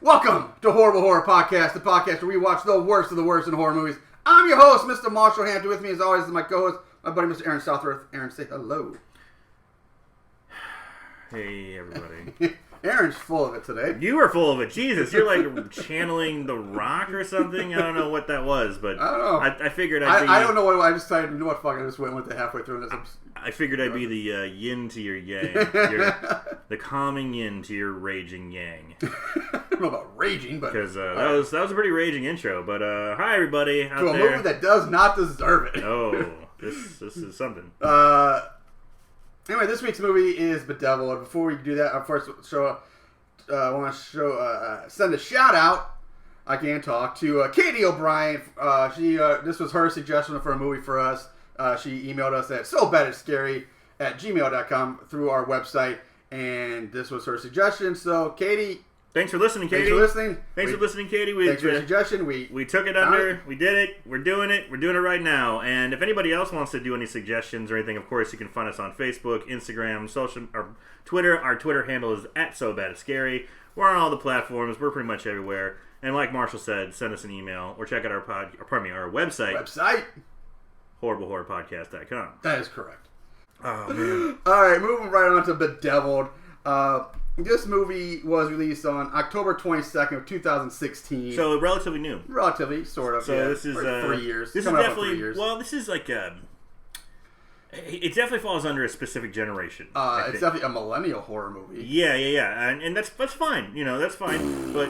Welcome to Horrible Horror Podcast, the podcast where we watch the worst of the worst in horror movies. I'm your host, Mr. Marshall Hampton. With me, as always, is my co-host, my buddy, Mr. Aaron Southworth. Aaron, say hello. Hey, everybody. Aaron's full of it today. You are full of it. Jesus, you're like channeling The Rock or something. I don't know what that was, but I don't know. I figured I'd be... I don't know what I just decided, you know what, fuck, I just went with it halfway through this. I figured I'd be the yin to your yang. The calming yin to your raging yang. I don't know about raging, but... Because that was a pretty raging intro. But hi, everybody out to a there. movie that does not deserve it. Oh, this is something. Anyway, this week's movie is Bedeviled. Before we do that, I first want to send a shout out. I can't talk to Katie O'Brien. This was her suggestion for a movie for us. She emailed us at sobaditscary@gmail.com through our website, and this was her suggestion. So, Katie, thanks for listening, Katie. Thanks for listening. Thanks for listening, Katie. Thanks for your suggestion. We took it under. We did it. We're doing it. We're doing it right now. And if anybody else wants to do any suggestions or anything, of course, you can find us on Facebook, Instagram, social, or Twitter. Our Twitter handle is @sobaditscary. We're on all the platforms. We're pretty much everywhere. And like Marshall said, send us an email or check out our website. HorribleHorrorPodcast.com. That is correct. Oh, man. Alright, moving right on to Bedeviled. This movie was released on October 22nd of 2016. So, relatively new. Relatively, sort of. So, yeah. this is... 3 years. This is definitely... 3 years. Well, this is like... it definitely falls under a specific generation. It's definitely a millennial horror movie. Yeah. And that's fine. You know, that's fine. But...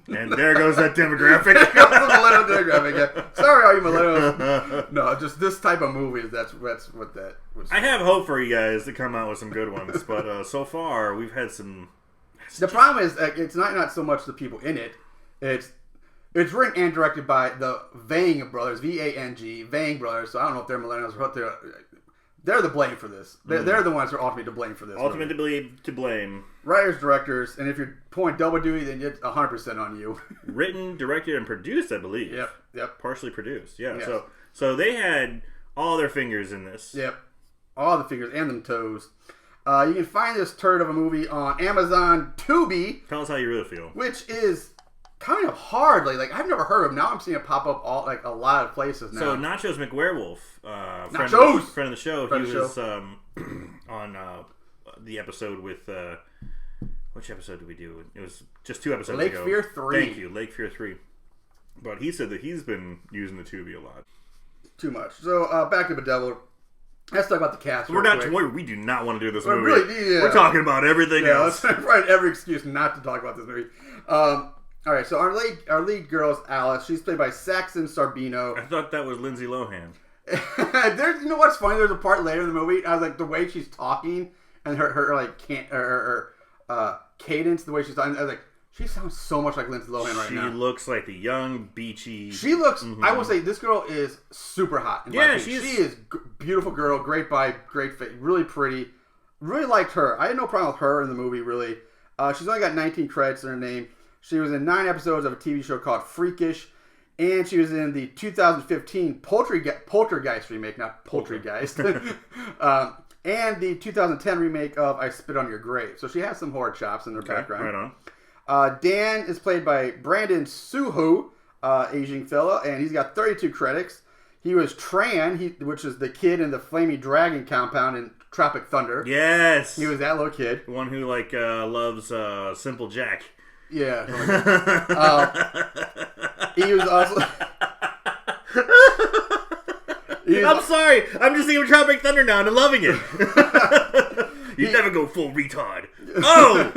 and there goes that demographic. The millennial demographic, yeah. Sorry, all you millennials. No, just this type of movie. That's what that was. I have hope for you guys to come out with some good ones, but so far we've had some. The problem is, it's not so much the people in it. It's written and directed by the Vang brothers, V-A-N-G, Vang brothers. So I don't know if they're millennials or what they're the blame for this. They're the ones who are ultimately to blame for this. Ultimately to blame. Writers, directors, and if you're pulling double duty, then it's 100% on you. Written, directed, and produced, I believe. Yep. Partially produced, yeah. Yes. So they had all their fingers in this. Yep. All the fingers and them toes. You can find this turd of a movie on Amazon Tubi. Tell us how you really feel. Which is kind of hard. Like I've never heard of. Now I'm seeing it pop up a lot of places now. So Nachos McWerewolf, friend of the show, he was on the episode with which episode did we do? It was just 2 episodes ago. Lake Fear 3. Thank you, Lake Fear 3. But he said that he's been using the Tubi a lot. Too much. So back to Bedeviled. Let's talk about the cast. We do not want to do this movie. Really, yeah. We're talking about everything else. Let's find every excuse not to talk about this movie. All right, so our lead girl is Alice. She's played by Saxon Sarbino. I thought that was Lindsay Lohan. You know what's funny? There's a part later in the movie. I was like, the way she's talking and her cadence, the way she's talking. I was like, she sounds so much like Lindsay Lohan right now. She looks like the young, beachy. She looks. I will say this girl is super hot. She is beautiful girl, great vibe, great face, really pretty. Really liked her. I had no problem with her in the movie. Really, she's only got 19 credits in her name. She was in 9 episodes of a TV show called Freakish, and she was in the 2015 Poltergeist remake, not Poultrygeist, and the 2010 remake of I Spit on Your Grave. So she has some horror chops in her background. Right on. Dan is played by Brandon Suho, Asian fella, and he's got 32 credits. He was Tran, which is the kid in the Flaming Dragon compound in Tropic Thunder. Yes. He was that little kid. The one who loves Simple Jack. Yeah. He was also... I'm sorry. I'm just thinking of Tropic Thunder now and I'm loving it. You never go full retard. Oh!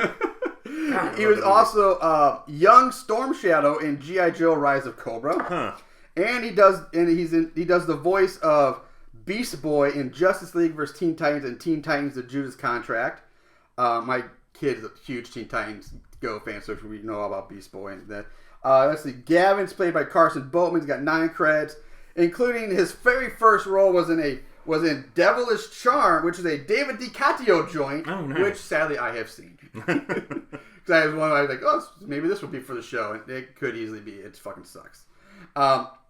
He was also young Storm Shadow in G.I. Joe: Rise of Cobra. Huh. And he does the voice of Beast Boy in Justice League vs. Teen Titans and Teen Titans: The Judas Contract. My kid is a huge Teen Titans Go fan, so we know all about Beast Boy and that. Let's see. Gavin's played by Carson Boatman. He's got 9 credits, including his very first role was in Devilish Charm, which is a David DiCaprio joint, which sadly I have seen. Because I was like, oh, maybe this would be for the show, and it could easily be. It fucking sucks.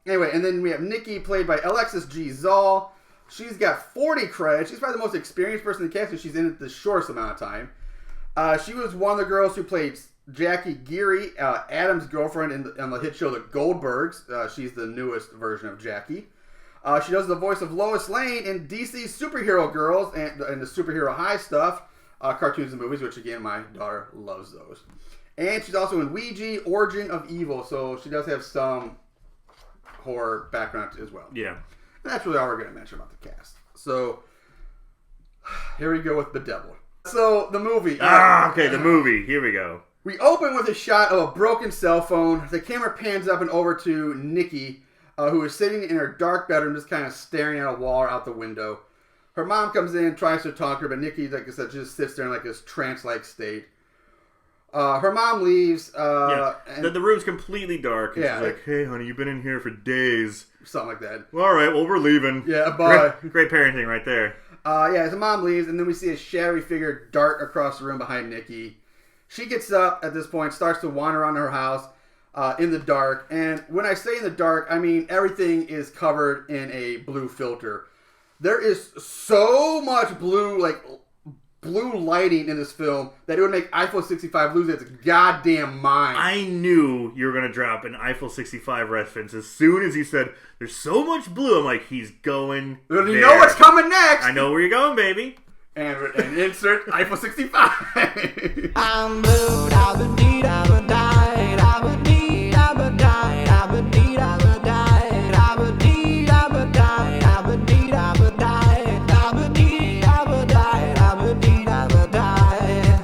Anyway, and then we have Nikki, played by Alexis G. Zoll. She's got 40 credits. She's probably the most experienced person in the cast, and she's in it the shortest amount of time. She was one of the girls who played Jackie Geary, Adam's girlfriend on the hit show The Goldbergs. She's the newest version of Jackie. She does the voice of Lois Lane in DC's Superhero Girls and the Superhero High stuff, cartoons and movies, which again, my daughter loves those. And she's also in Ouija, Origin of Evil, so she does have some horror background as well. Yeah. And that's really all we're going to mention about the cast. So, here we go with Bedeviled. So, the movie. Okay, the movie. Here we go. We open with a shot of a broken cell phone. The camera pans up and over to Nikki, who is sitting in her dark bedroom just kind of staring at a wall or out the window. Her mom comes in, tries to talk to her, but Nikki, like I said, just sits there in like this trance-like state. Her mom leaves. The room's completely dark. And she's like, "Hey, honey, you've been in here for days." Something like that. All right, well, we're leaving. Yeah, bye. Great parenting right there. The mom leaves, and then we see a shadowy figure dart across the room behind Nikki. She gets up at this point, starts to wander around her house in the dark. And when I say in the dark, I mean everything is covered in a blue filter. There is so much blue lighting in this film that it would make Eiffel 65 lose its goddamn mind. I knew you were going to drop an Eiffel 65 reference as soon as he said, "There's so much blue." I'm like, he's going there. You know what's coming next. I know where you're going, baby. And insert Eiffel 65. I'm blue, I've been deed, I've been died, I've been deed, I've been died, I've been deed, I've been died, I've been deed, I've been died, I've been deed, I've been died, I've been deed, I've been died, I've been deed, I've been died.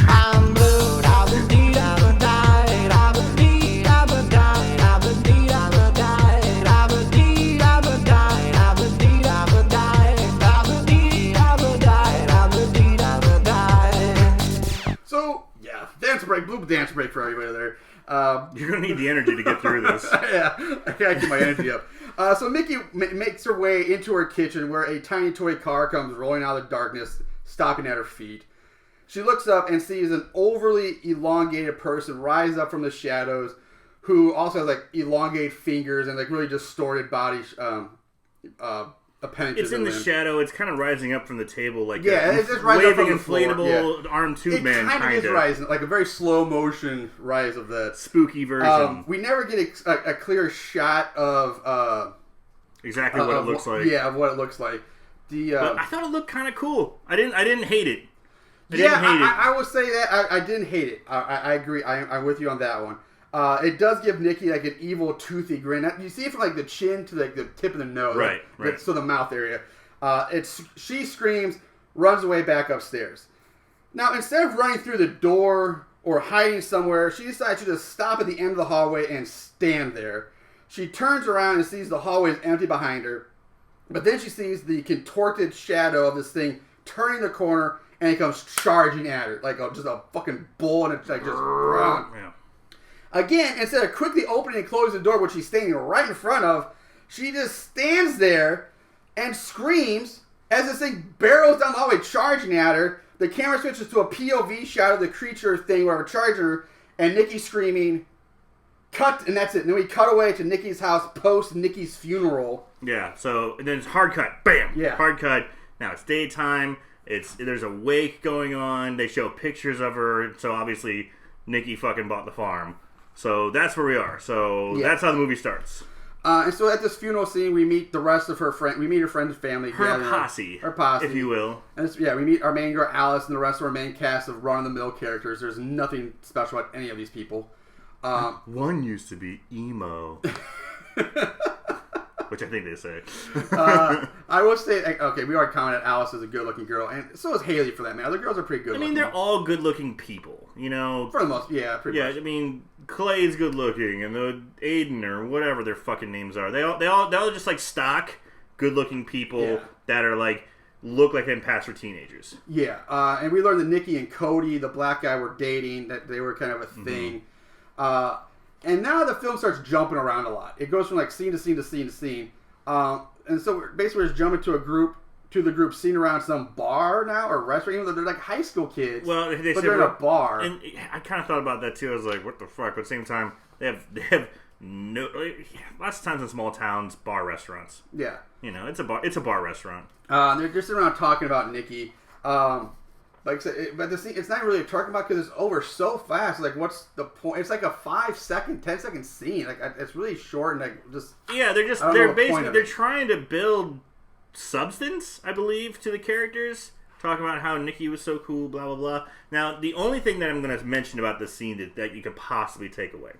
I'm blue, I've been deed, I've been died, I've been deed, I've been died, I've been deed, I've been died, I've been deed, I've been died, I've been deed, I've been died, I've been deed, I've been died, I've been deed, I've been died. So, yeah, blue dance break for everybody there. You're going to need the energy to get through this. Yeah, I gotta keep my energy up. So Mickey makes her way into her kitchen where a tiny toy car comes rolling out of the darkness, stopping at her feet. She looks up and sees an overly elongated person rise up from the shadows who also has like elongated fingers and like really distorted body appendages. It's in the shadow. It's kind of rising up from the table, like it's just rising up from the inflatable arm tube man. It kind of is rising, like a very slow motion rise of that spooky version. We never get a clear shot of exactly what it looks like. Yeah, of what it looks like. But I thought it looked kind of cool. I didn't hate it. I will say that I didn't hate it. I agree. I'm with you on that one. It does give Nikki like an evil, toothy grin. You see it from like the chin to like the tip of the nose, right? So the mouth area. She screams, runs away back upstairs. Now instead of running through the door or hiding somewhere, she decides to just stop at the end of the hallway and stand there. She turns around and sees the hallway is empty behind her, but then she sees the contorted shadow of this thing turning the corner and it comes charging at her like just a fucking bull, and it's like just run. Yeah. Again, instead of quickly opening and closing the door, which she's standing right in front of, she just stands there and screams as this thing barrels down the hallway, charging at her. The camera switches to a POV shot of the creature thing, whatever, charging her, and Nikki screaming, cut, and that's it. And then we cut away to Nikki's house post Nikki's funeral. Yeah, so and then it's hard cut. Bam! Yeah. Hard cut. Now it's daytime. There's a wake going on. They show pictures of her. So obviously Nikki fucking bought the farm. So that's where we are. So that's how the movie starts. And so at this funeral scene, we meet the rest of her friend. We meet her friend's family. Her posse, if you will. And we meet our main girl Alice and the rest of our main cast of run-of-the-mill characters. There's nothing special about any of these people. One used to be emo, which I think they say. I will say, okay, we already commented Alice is a good-looking girl, and so is Haley for that matter. The girls are pretty good. I mean, they're all good-looking people, you know. For the most, pretty much. I mean, Clay's good-looking, and the Aiden or whatever their fucking names are. They all just like stock good-looking people that are like look like they can pass for teenagers. Yeah, and we learned that Nikki and Cody, the black guy, were dating. That they were kind of a thing. And now the film starts jumping around a lot. It goes from like scene to scene to scene to scene. And so we're just jumping to the group seen around some bar now or restaurant, even though they're like high school kids. Well, but they're in a bar. And I kind of thought about that too. I was like, what the fuck? But at the same time, they have no. Lots of times in small towns, bar restaurants. Yeah, you know, it's a bar restaurant. They're just around talking about Nikki. Like, but the scene, it's not really talking about because it's over so fast. Like, what's the point? It's like a 5-second, 10-second scene. Like, it's really short and like just. Yeah, they're basically they're trying to build substance, I believe, to the characters. Talking about how Nikki was so cool, blah blah blah. Now, the only thing that I'm going to mention about this scene that you could possibly take away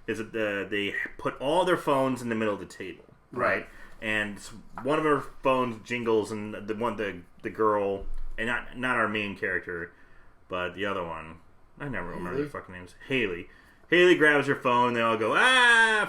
is that they put all their phones in the middle of the table, right? And one of her phones jingles, and the girl. And not our main character, but the other one. I never remember their fucking names. Haley. Haley grabs her phone. They all go,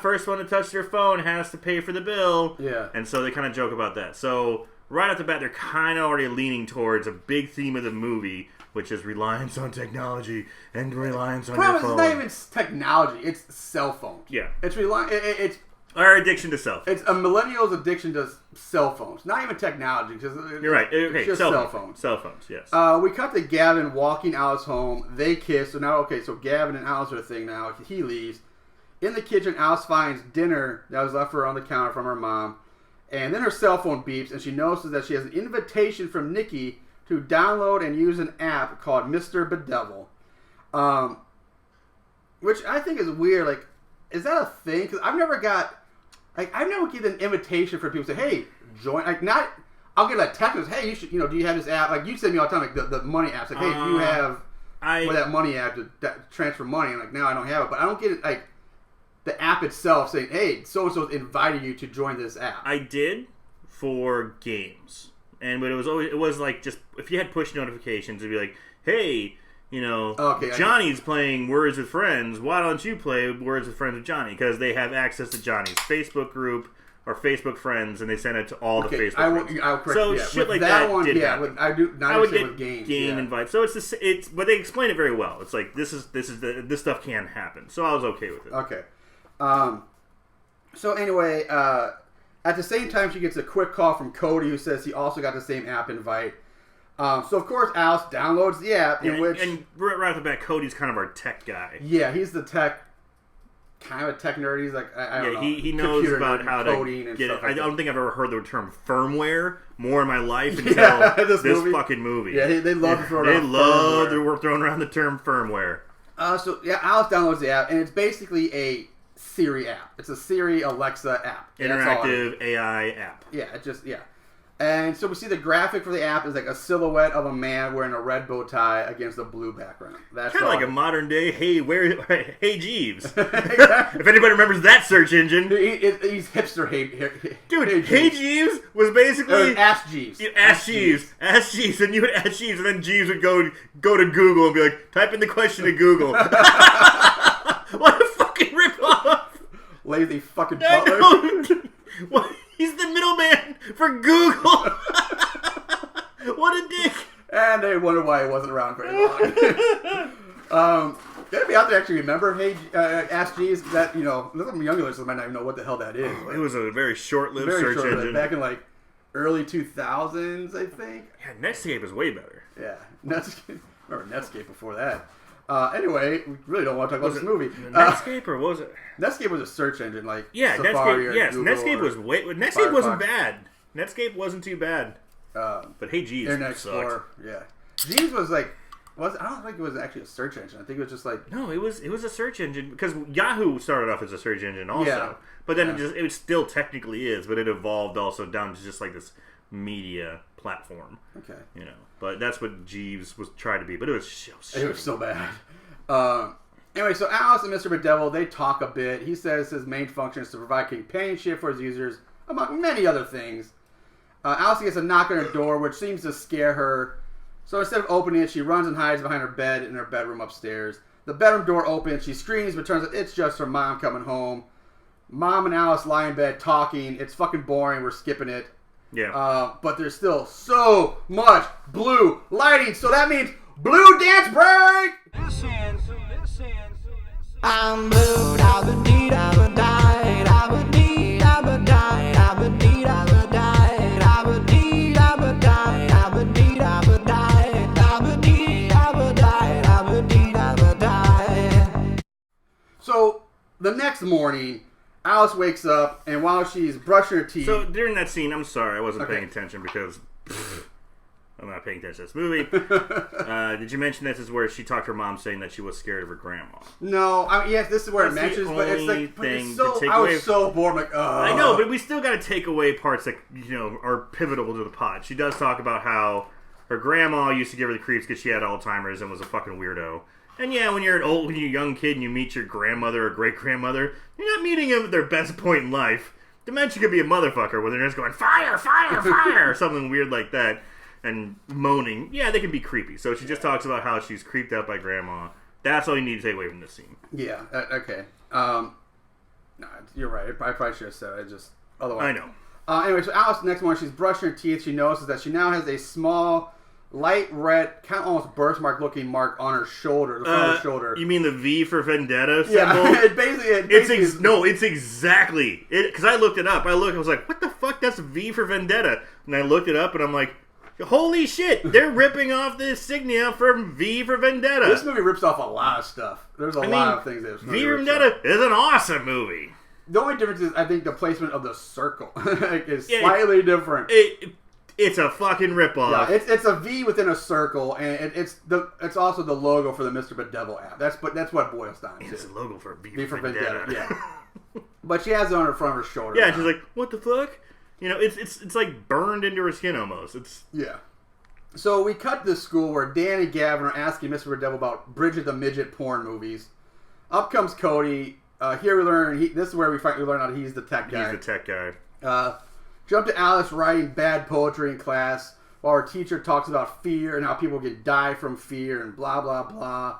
first one to touch their phone has to pay for the bill. Yeah. And so they kind of joke about that. So right off the bat, they're kind of already leaning towards a big theme of the movie, which is reliance on technology and reliance on your phone. It's not even technology. It's cell phones. Yeah. It's our addiction to cell phones. It's a millennial's addiction to cell phones. Not even technology. You're right. Okay, it's just cell phones. Cell phones, yes. We cut to Gavin walking Alice home. They kiss. So now, so Gavin and Alice are a thing now. He leaves. In the kitchen, Alice finds dinner that was left for her on the counter from her mom. And then her cell phone beeps, and she notices that she has an invitation from Nikki to download and use an app called Mr. Bedeviled. Which I think is weird. Like, is that a thing? Because I've never given an invitation for people to say, hey, join. Like, not, I'll get a text, hey, you should, do you have this app? Like, you send me all the time, like, the money apps. Like, hey, do you have that money app to transfer money? And, like, no, I don't have it. But I don't get it, like, the app itself saying, hey, so-and-so's inviting you to join this app. I did for games. But it was like, just, if you had push notifications, it'd be like, hey, Johnny's playing Words with Friends. Why don't you play Words with Friends with Johnny? Because they have access to Johnny's Facebook group or Facebook friends, and they send it to all the Facebook friends. I'll correct so yeah. shit with like that that one, did yeah. happen. I would get with games, game invites. So it's but they explain it very well. It's like this stuff can happen. So I was okay with it. Okay. So anyway, at the same time, she gets a quick call from Cody, who says he also got the same app invite. So of course Alice downloads the app, and right off the bat, Cody's kind of our tech guy. Yeah, he's the kind of a tech nerd. He's like, I don't know. He knows about how to get it. I don't think I've ever heard the term firmware more in my life until this fucking movie. Yeah, they love to throw around we're throwing around the term firmware. So yeah, Alice downloads the app, and it's basically a Siri app. It's a Siri Alexa app. Interactive AI app. Yeah, And so we see the graphic for the app is like a silhouette of a man wearing a red bow tie against a blue background. That's kind of like a modern day, hey Jeeves. If anybody remembers that search engine. He's hipster Dude, Hey Jeeves was basically... Ask Jeeves. Ask Jeeves. And you would ask Jeeves, and then Jeeves would go to Google and be like, type in the question to Google. What a fucking ripoff. Lazy fucking butler. What? He's the middleman for Google. What a dick. And they wonder why he wasn't around very long. Anybody out there actually remember Ask Jeeves? That, some younger listeners might not even know what the hell that is. It was a very short-lived search engine. Back in like early 2000s, I think. Yeah, Netscape is way better. Yeah. Remember Netscape before that. Anyway, we really don't want to talk about this movie. Netscape or was it? Netscape was a search engine, like Safari Netscape. Yes, Google Netscape was Netscape wasn't bad. Netscape wasn't too bad. But hey, Jeeves, Internet Explorer, yeah. Jeeves was like, I don't think it was actually a search engine. I think it was just like it was a search engine because Yahoo started off as a search engine also. Yeah. But then it still technically is, but it evolved also down to just like this media platform. Okay. But that's what Jeeves was trying to be. But it was so bad. Anyway, so Alice and Mr. Bedeviled, they talk a bit. He says his main function is to provide companionship for his users, among many other things. Alice gets a knock on her door, which seems to scare her. So instead of opening it, she runs and hides behind her bed in her bedroom upstairs. The bedroom door opens. She screams, but turns out it's just her mom coming home. Mom and Alice lie in bed talking. It's fucking boring. We're skipping it. Yeah. But there's still so much blue lighting, so that means blue dance break! I'm blue, I would need, I would die, I would need, I would die, I would need, I would die, I would need, I would die, I would need, I would die, I would need, I would die, I would need, I would die. So, the next morning, Alice wakes up, and while she's brushing her teeth... So, during that scene, I'm sorry, I wasn't paying attention because... I'm not paying attention to this movie. Did you mention this is where she talked to her mom saying that she was scared of her grandma? No, yes, this is where it mentions, but it's like, I was so bored. I'm like, I know, but we still got to take away parts that are pivotal to the plot. She does talk about how her grandma used to give her the creeps because she had Alzheimer's and was a fucking weirdo. And yeah, when you're a young kid and you meet your grandmother or great grandmother, you're not meeting them at their best point in life. Dementia could be a motherfucker where they're just going fire, fire, fire, or something weird like that. And moaning, yeah, they can be creepy. So she just talks about how she's creeped out by grandma. That's all you need to take away from this scene. Yeah, okay. No, you're right. I probably should have said it. Otherwise. I know. Anyway, so Alice, next morning, she's brushing her teeth. She notices that she now has a small, light red, kind of almost birthmark-looking mark on her shoulder, the front of her shoulder. You mean the V for Vendetta symbol? Yeah, it's exactly. Because I looked it up. I was like, what the fuck? That's V for Vendetta. And I looked it up, and I'm like, holy shit, they're ripping off the insignia from V for Vendetta. This movie rips off a lot of stuff. There's a lot of things that V for Vendetta is an awesome movie. The only difference is, I think, the placement of the circle is slightly different. It's a fucking ripoff. Yeah, it's a V within a circle, and it's also the logo for the Mr. Bedeviled app. That's what it boils down to. It's a logo for V for Vendetta. Yeah. But she has it on her front of her shoulder. Yeah, she's like, what the fuck? It's like burned into her skin almost. Yeah. So we cut to school where Dan and Gavin are asking Mr. Bedeviled about Bridget the Midget porn movies. Up comes Cody. Here we learn, this is where we learn how he's the tech guy. He's the tech guy. Jump to Alice writing bad poetry in class while her teacher talks about fear and how people can die from fear and blah, blah, blah.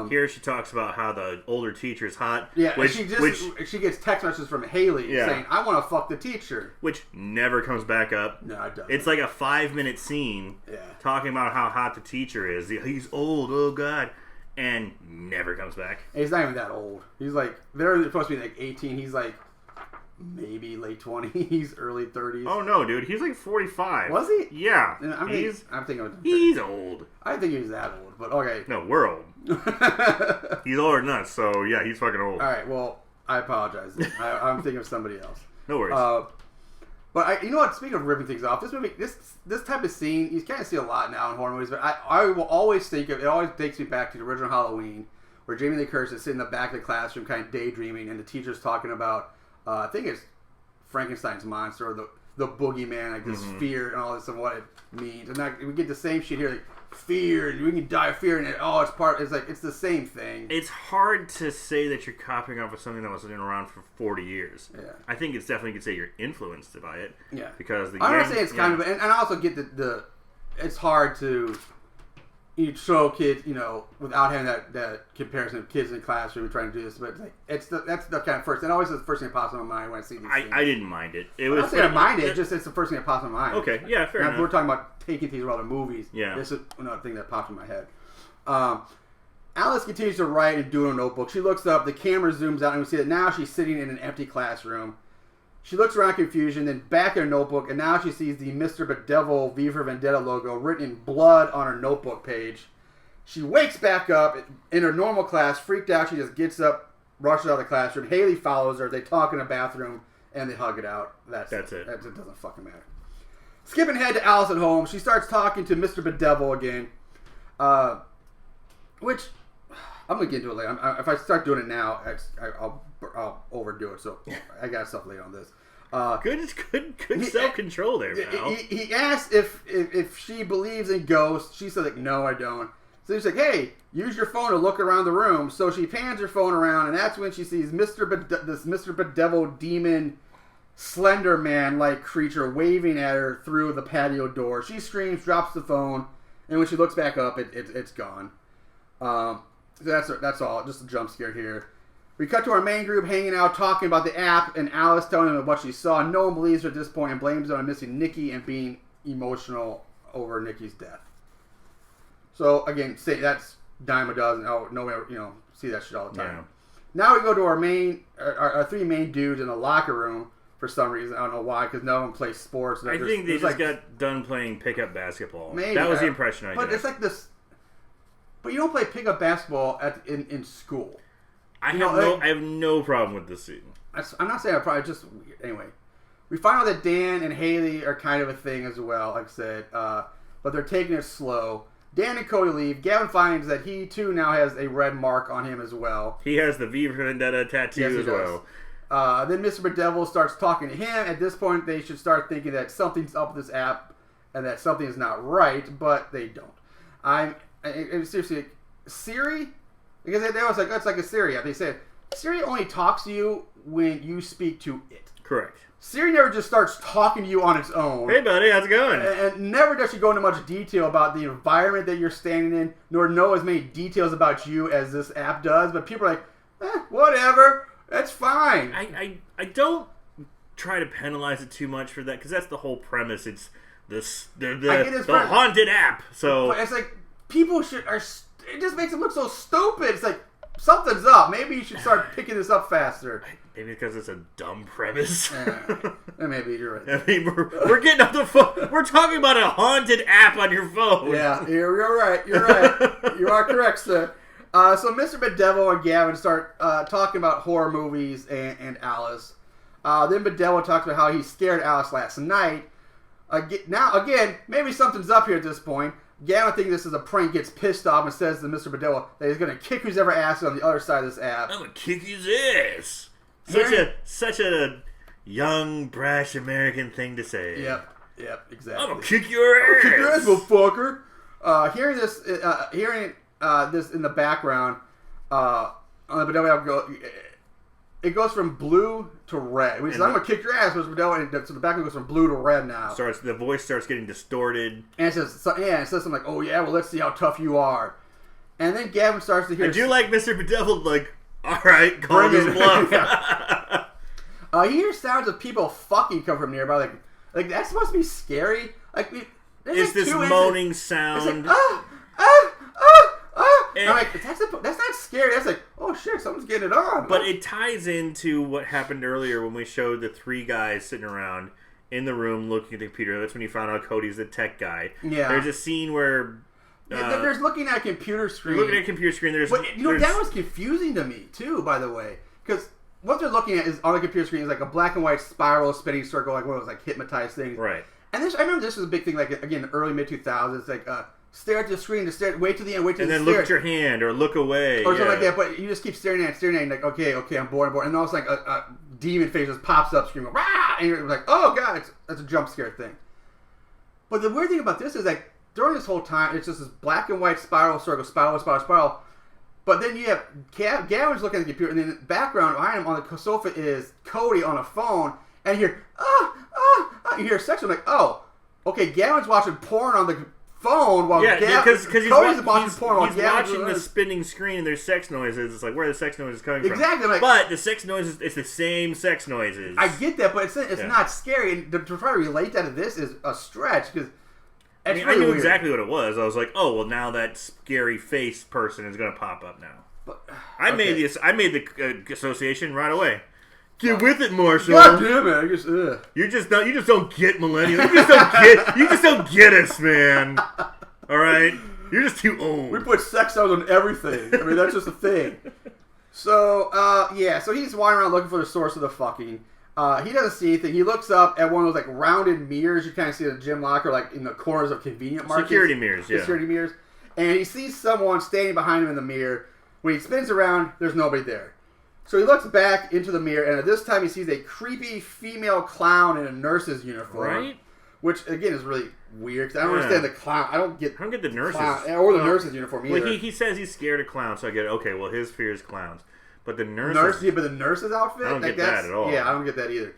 Here she talks about how the older teacher's hot. Yeah, she gets text messages from Haley saying, I want to fuck the teacher. Which never comes back up. No, it doesn't. It's like a 5-minute scene talking about how hot the teacher is. He's old, oh god. And never comes back. And he's not even that old. He's like, they're supposed to be like 18. He's like, maybe late 20s, early 30s. Oh no, dude. He's like 45. Was he? Yeah. I'm thinking he's old. I think he's that old, but okay. No, we're old. He's older than us, so yeah, he's fucking old. Alright, well, I apologize. I'm thinking of somebody else. No worries. But you know what? Speaking of ripping things off, this movie, this type of scene, you kind of see a lot now in horror movies. But I will always think of it. Always takes me back to the original Halloween, where Jamie Lee Curtis is sitting in the back of the classroom, kind of daydreaming, and the teacher's talking about, I think it's Frankenstein's monster or the boogeyman, like this fear and all this and what it means. And we get the same shit here, like fear, and we can die of fear, and it's the same thing. It's hard to say that you're copying off of something that was around for 40 years. Yeah. I think it's definitely you could say you're influenced by it. Yeah. Because I'm not saying it's kind of, and I also get the it's hard to show kids, without having that comparison of kids in the classroom trying to do this, but that's the kind of first, and always the first thing that pops in my mind when I see these things. I didn't mind it. I'm not saying I mind it, just it's the first thing that pops in my mind. Okay, yeah, fair enough. We're talking about taking things from other movies. Yeah. This is another thing that pops in my head. Alice continues to write and do a notebook. She looks up, the camera zooms out, and we see that now she's sitting in an empty classroom. She looks around in confusion, then back at her notebook, and now she sees the Mr. Bedeviled V for Vendetta logo written in blood on her notebook page. She wakes back up in her normal class, freaked out. She just gets up, rushes out of the classroom. Haley follows her. They talk in a bathroom, and they hug it out. That's it. It doesn't fucking matter. Skipping ahead to Alice at home, she starts talking to Mr. Bedeviled again, which I'm gonna get into it later. If I start doing it now, I'll overdo it. So I got stuff later on this. Good self-control there, pal. He asked if she believes in ghosts. She said, no, I don't. So he's like, hey, use your phone to look around the room. So she pans her phone around, and that's when she sees this Mr. Bedeviled demon, Slender Man-like creature waving at her through the patio door. She screams, drops the phone, and when she looks back up, it's gone. So that's all. Just a jump scare here. We cut to our main group hanging out, talking about the app, and Alice telling them what she saw. No one believes her at this point and blames it on missing Nikki and being emotional over Nikki's death. So, again, say that's dime a dozen. Oh, no, see that shit all the time. Yeah. Now we go to our three main dudes in the locker room for some reason. I don't know why, because no one plays sports. I think they just got done playing pickup basketball. Maybe. That was the impression I got. But it's like this... But you don't play pickup basketball in school. I have no problem with this scene. I'm not saying I probably just... Anyway. We find out that Dan and Haley are kind of a thing as well, like I said. but they're taking it slow. Dan and Cody leave. Gavin finds that he too now has a red mark on him as well. He has the V for Vendetta tattoo as well. Then Mr. Bedeviled starts talking to him. At this point, they should start thinking that something's up with this app and that something is not right, but they don't. Seriously, Siri? Because they was like, it's like a Siri app. They said, Siri only talks to you when you speak to it. Correct. Siri never just starts talking to you on its own. Hey, buddy, how's it going? And never does she go into much detail about the environment that you're standing in, nor know as many details about you as this app does. But people are like, whatever, that's fine. I don't try to penalize it too much for that, because that's the whole premise. It's the haunted app. So but it's like, people it just makes it look so stupid. It's like, something's up. Maybe you should start picking this up faster. Maybe because it's a dumb premise. Maybe you're right. I mean, we're getting off the phone. We're talking about a haunted app on your phone. Yeah, you're right. You're right. You are correct, sir. So Mr. Bedeviled and Gavin start talking about horror movies and Alice. Then Bedeviled talks about how he scared Alice last night. Again, maybe something's up here at this point. Gavin thinks this is a prank, gets pissed off, and says to Mr. Bedeviled that he's going to kick who's ever ass on the other side of this app. I'm going to kick his ass. Such a young, brash American thing to say. Yep, exactly. I'm going to kick your ass. Kick your ass, motherfucker. Hearing this in the background, on the Bedeviled, it goes from blue to red. He says, I'm going to kick your ass, Mr. Bedeviled. And so the background goes from blue to red now. The voice starts getting distorted. And it says something like, oh yeah, well, let's see how tough you are. And then Gavin starts to hear... I do like Mr. Bedeviled, like, all right, call his bluff. He hears sounds of people fucking come from nearby. Like that's supposed to be scary. Like, it's like this moaning sound. It's like, I'm like, that's not scary. That's like, oh shit, someone's getting it on. But it ties into what happened earlier when we showed the three guys sitting around in the room looking at the computer. That's when you found out Cody's the tech guy. Yeah. There's a scene where... there's looking at a computer screen. Looking at a computer screen. That was confusing to me too, by the way, because what they're looking at is on the computer screen is like a black and white spiral spinning circle, like one of those like hypnotized things. Right. And I remember this was a big thing, like again, early mid 2000s, like stare at the screen, wait to the end, and then look at your hand or look away or something like that. But you just keep staring at it, like okay, I'm bored, and all of a sudden a demon face just pops up, screaming, "Rah!" And you're like, oh god, that's a jump scare thing. But the weird thing about this is like, during this whole time, it's just this black and white spiral circle, spiral. But then you have Gavin's looking at the computer, and then in the background behind him on the sofa is Cody on a phone, and you hear, you hear sex. I'm like, oh, okay, Gavin's watching porn on the phone while because Cody's watching porn while he's watching the spinning screen, and there's sex noises. It's like, where are the sex noises coming from? Exactly. Like, but the sex noises, it's the same sex noises. I get that, but it's not scary. And to try to relate that to this is a stretch, because... I knew exactly what it was. I was like, oh, well, now that scary face person is going to pop up now. But, I made the association right away. Get with it, Marshall. God damn it! I guess, You just don't get millennials. You just don't get us, man. All right, you're just too old. We put sex out on everything. I mean, that's just a thing. So so he's wandering around looking for the source of the fucking. He doesn't see anything. He looks up at one of those like rounded mirrors you kind of see in a gym locker, like in the corners of convenient markets. Security mirrors, yeah. Security mirrors. And he sees someone standing behind him in the mirror. When he spins around, there's nobody there. So he looks back into the mirror, and at this time he sees a creepy female clown in a nurse's uniform. Right. Which, again, is really weird, because I don't understand the clown. I don't get the nurses. Or the nurse's uniform either. Well, he says he's scared of clowns, so I get it. Okay, well, his fear is clowns. But the nurses... but the nurse's outfit? I don't get that at all. Yeah, I don't get that either.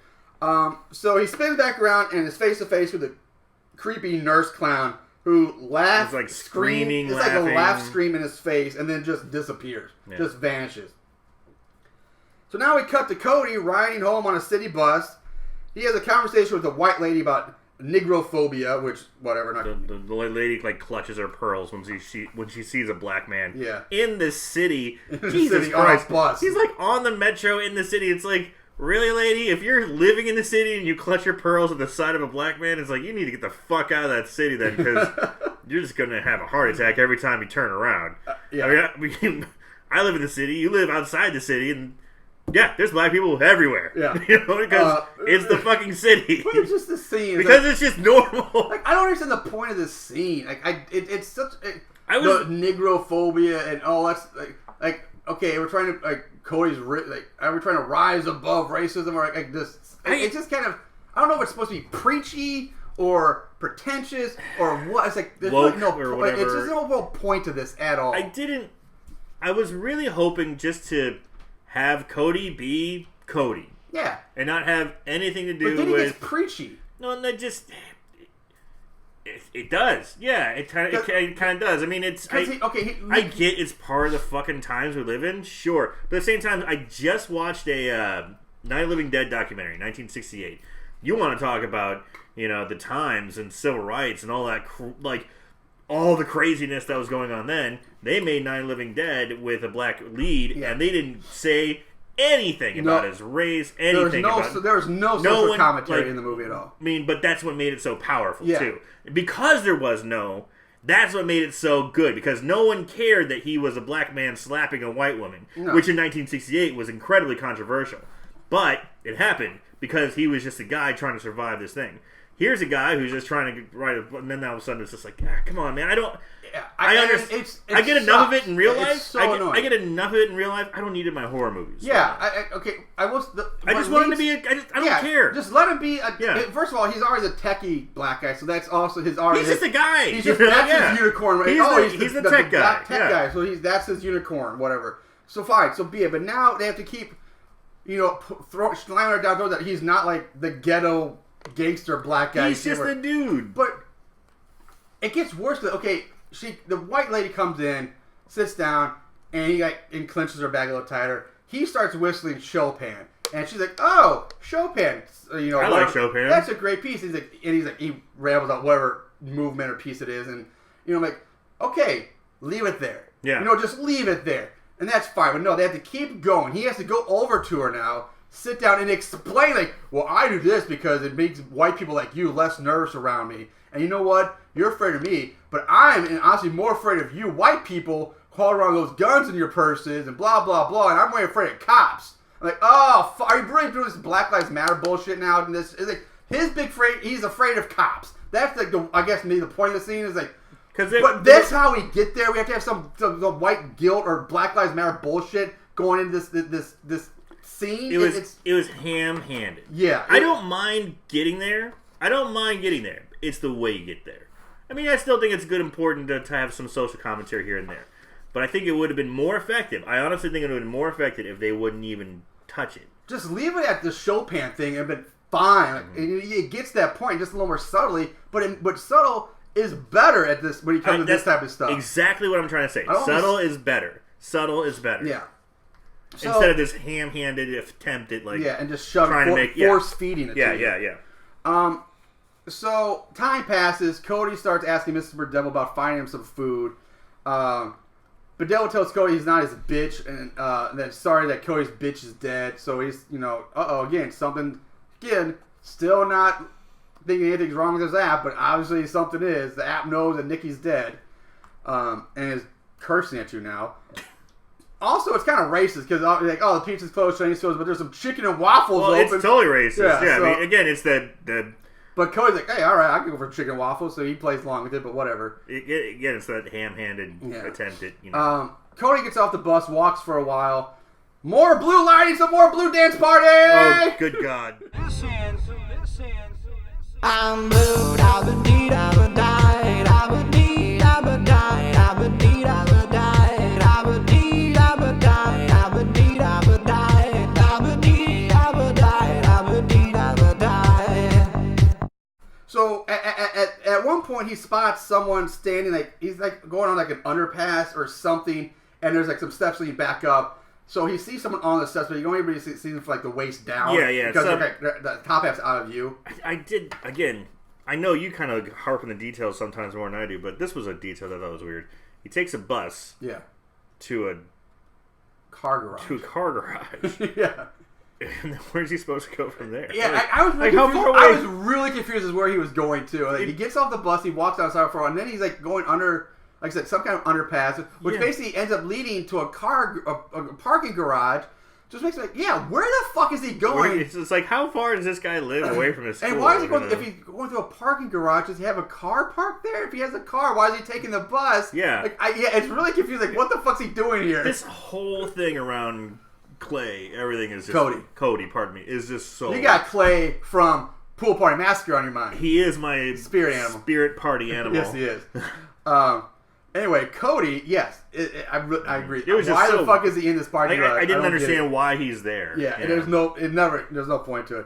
So he spins back around and is face to face with a creepy nurse clown who laughs, like screaming, it's laughing. like a laugh scream in his face, and then just disappears, just vanishes. So now we cut to Cody riding home on a city bus. He has a conversation with a white lady about Negrophobia, which whatever. The lady like clutches her pearls when she sees a black man. Yeah. In the city. Jesus Jesus Christ! Bus. He's like on the metro in the city. It's like, really, lady? If you're living in the city and you clutch your pearls at the side of a black man, it's like, you need to get the fuck out of that city then, because you're just gonna have a heart attack every time you turn around. Yeah. I live in the city. You live outside the city, and Yeah, there's black people everywhere. Yeah. Because it's the fucking city. But it's just the scene. Because it's just normal. Like, I don't understand the point of this scene. Like, it's such... I was... The negrophobia and all that's... Like, okay, we're trying to... Like, Cody's... Like, are we trying to rise above racism? Or, like this... It's just kind of... I don't know if it's supposed to be preachy or pretentious or what. It's like... There's woke no or whatever. It's just no real point to this at all. I was really hoping just to have Cody be Cody. Yeah. And not have anything to do with... But then he gets preachy. No, and that just... It does. Yeah, it kind of does. I mean, it's... I get it's part of the fucking times we live in, sure. But at the same time, I just watched a Night of the Living Dead documentary, 1968. You want to talk about, the times and civil rights and all that, all the craziness that was going on then. They made Night of the Living Dead with a black lead, and they didn't say anything about his race, anything there was no social commentary in the movie at all. I mean, but that's what made it so powerful, too. Because there was that's what made it so good, because no one cared that he was a black man slapping a white woman, which in 1968 was incredibly controversial. But it happened because he was just a guy trying to survive this thing. Here's a guy who's just trying to write and then all of a sudden it's just like, come on, man, I understand. I get enough of it in real life. So I get enough of it in real life. I don't need it in my horror movies. Yeah, I just want him to be I don't care. Just let him be First of all, he's already a techie black guy, so that's also his already. He's just a guy. He's just his unicorn. He's the tech guy. Tech guy. So that's his unicorn, whatever. So fine, so be it. But now they have to keep, slamming it down that he's not like the ghetto gangster black guy. He's just a dude. But it gets worse. The white lady comes in, sits down, and he clenches her bag a little tighter. He starts whistling Chopin, and she's like, "Oh, Chopin." I like Chopin. That's a great piece. He rambles out whatever movement or piece it is, and I'm like, okay, leave it there. Yeah. Just leave it there, and that's fine. But no, they have to keep going. He has to go over to her now, sit down, and explain well, I do this because it makes white people like you less nervous around me. And you know what? You're afraid of me, but I'm honestly more afraid of you white people hauling around those guns in your purses and blah, blah, blah, and I'm way afraid of cops. I'm like, are you really doing this Black Lives Matter bullshit now? And this is his big afraid. He's afraid of cops. That's I guess maybe the point of the scene is but that's how we get there. We have to have some white guilt or Black Lives Matter bullshit going into this scene. It was ham-handed. Yeah. I don't mind getting there. It's the way you get there. I mean, I still think it's important to have some social commentary here and there. But I think it would have been more effective. I honestly think it would have been more effective if they wouldn't even touch it. Just leave it at the Chopin thing and been fine. It gets to that point just a little more subtly. But subtle is better at this when it comes to this type of stuff. Exactly what I'm trying to say. Subtle is better. Yeah. So, instead of this ham-handed attempt at and just force feeding it to you. Yeah. So time passes. Cody starts asking Mr. Bedeviled about finding him some food. Bedeviled tells Cody he's not his bitch, and that sorry that Cody's bitch is dead. So he's still not thinking anything's wrong with his app, but obviously something is. The app knows that Nikki's dead, and is cursing at you now. Also, it's kind of racist because the pizza's closed, Chinese stores, but there's some chicken and waffles open. It's totally racist. Yeah, so, I mean, again, it's the. But Cody's like, hey, all right, I can go for chicken and waffles, so he plays along with it, but whatever. Again, it's that ham-handed attempt at, Cody gets off the bus, walks for a while. More blue lighting, some more blue dance party! Oh, good God. I'm blue, I've been deed, I've been died, I've been deed, I've been died, I've been deed, I've been died, I've been deed, I've been died, I've been deed, I've been died, I've been deed, I've been died, I've been deed, I've been died. So at one point he spots someone standing he's going on an underpass or something, and there's some steps leading back up. So he sees someone on the steps, but you don't even see them from the waist down. Yeah. Because the top half's out of view. I know you kind of harp on the details sometimes more than I do, but this was a detail that I thought was weird. He takes a bus. Yeah. To a car garage. Yeah. And then where's he supposed to go from there? Yeah, I was really confused. I was really confused as where he was going to. He gets off the bus, he walks outside for a while, and then he's going under, like I said, some kind of underpass, which basically ends up leading to a parking garage. just makes me like, yeah, where the fuck is he going? It's like, how far does this guy live away from his school? And why is he going, if he's going through a parking garage, does he have a car parked there? If he has a car, why is he taking the bus? Yeah. Like, it's really confusing. Like, what the fuck's he doing here? This whole thing around Clay, everything is just... Cody, pardon me, is just so... You got Clay from Pool Party Massacre on your mind. He is my... spirit animal. Spirit party animal. Yes, he is. Anyway, Cody, yes, I agree. It was why just the fuck is he in this parking garage? I didn't understand why he's there. Yeah, and there's no point to it.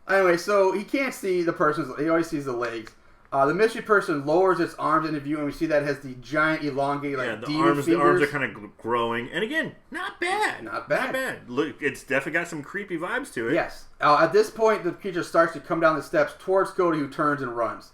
Anyway, so he can't see the person's, he always sees the legs. The mystery person lowers its arms into view, and we see that it has the giant elongated, like, demon fingers. The arms are kind of growing, and again, not bad. Not bad. Look, it's definitely got some creepy vibes to it. Yes. At this point, the creature starts to come down the steps towards Cody, who turns and runs.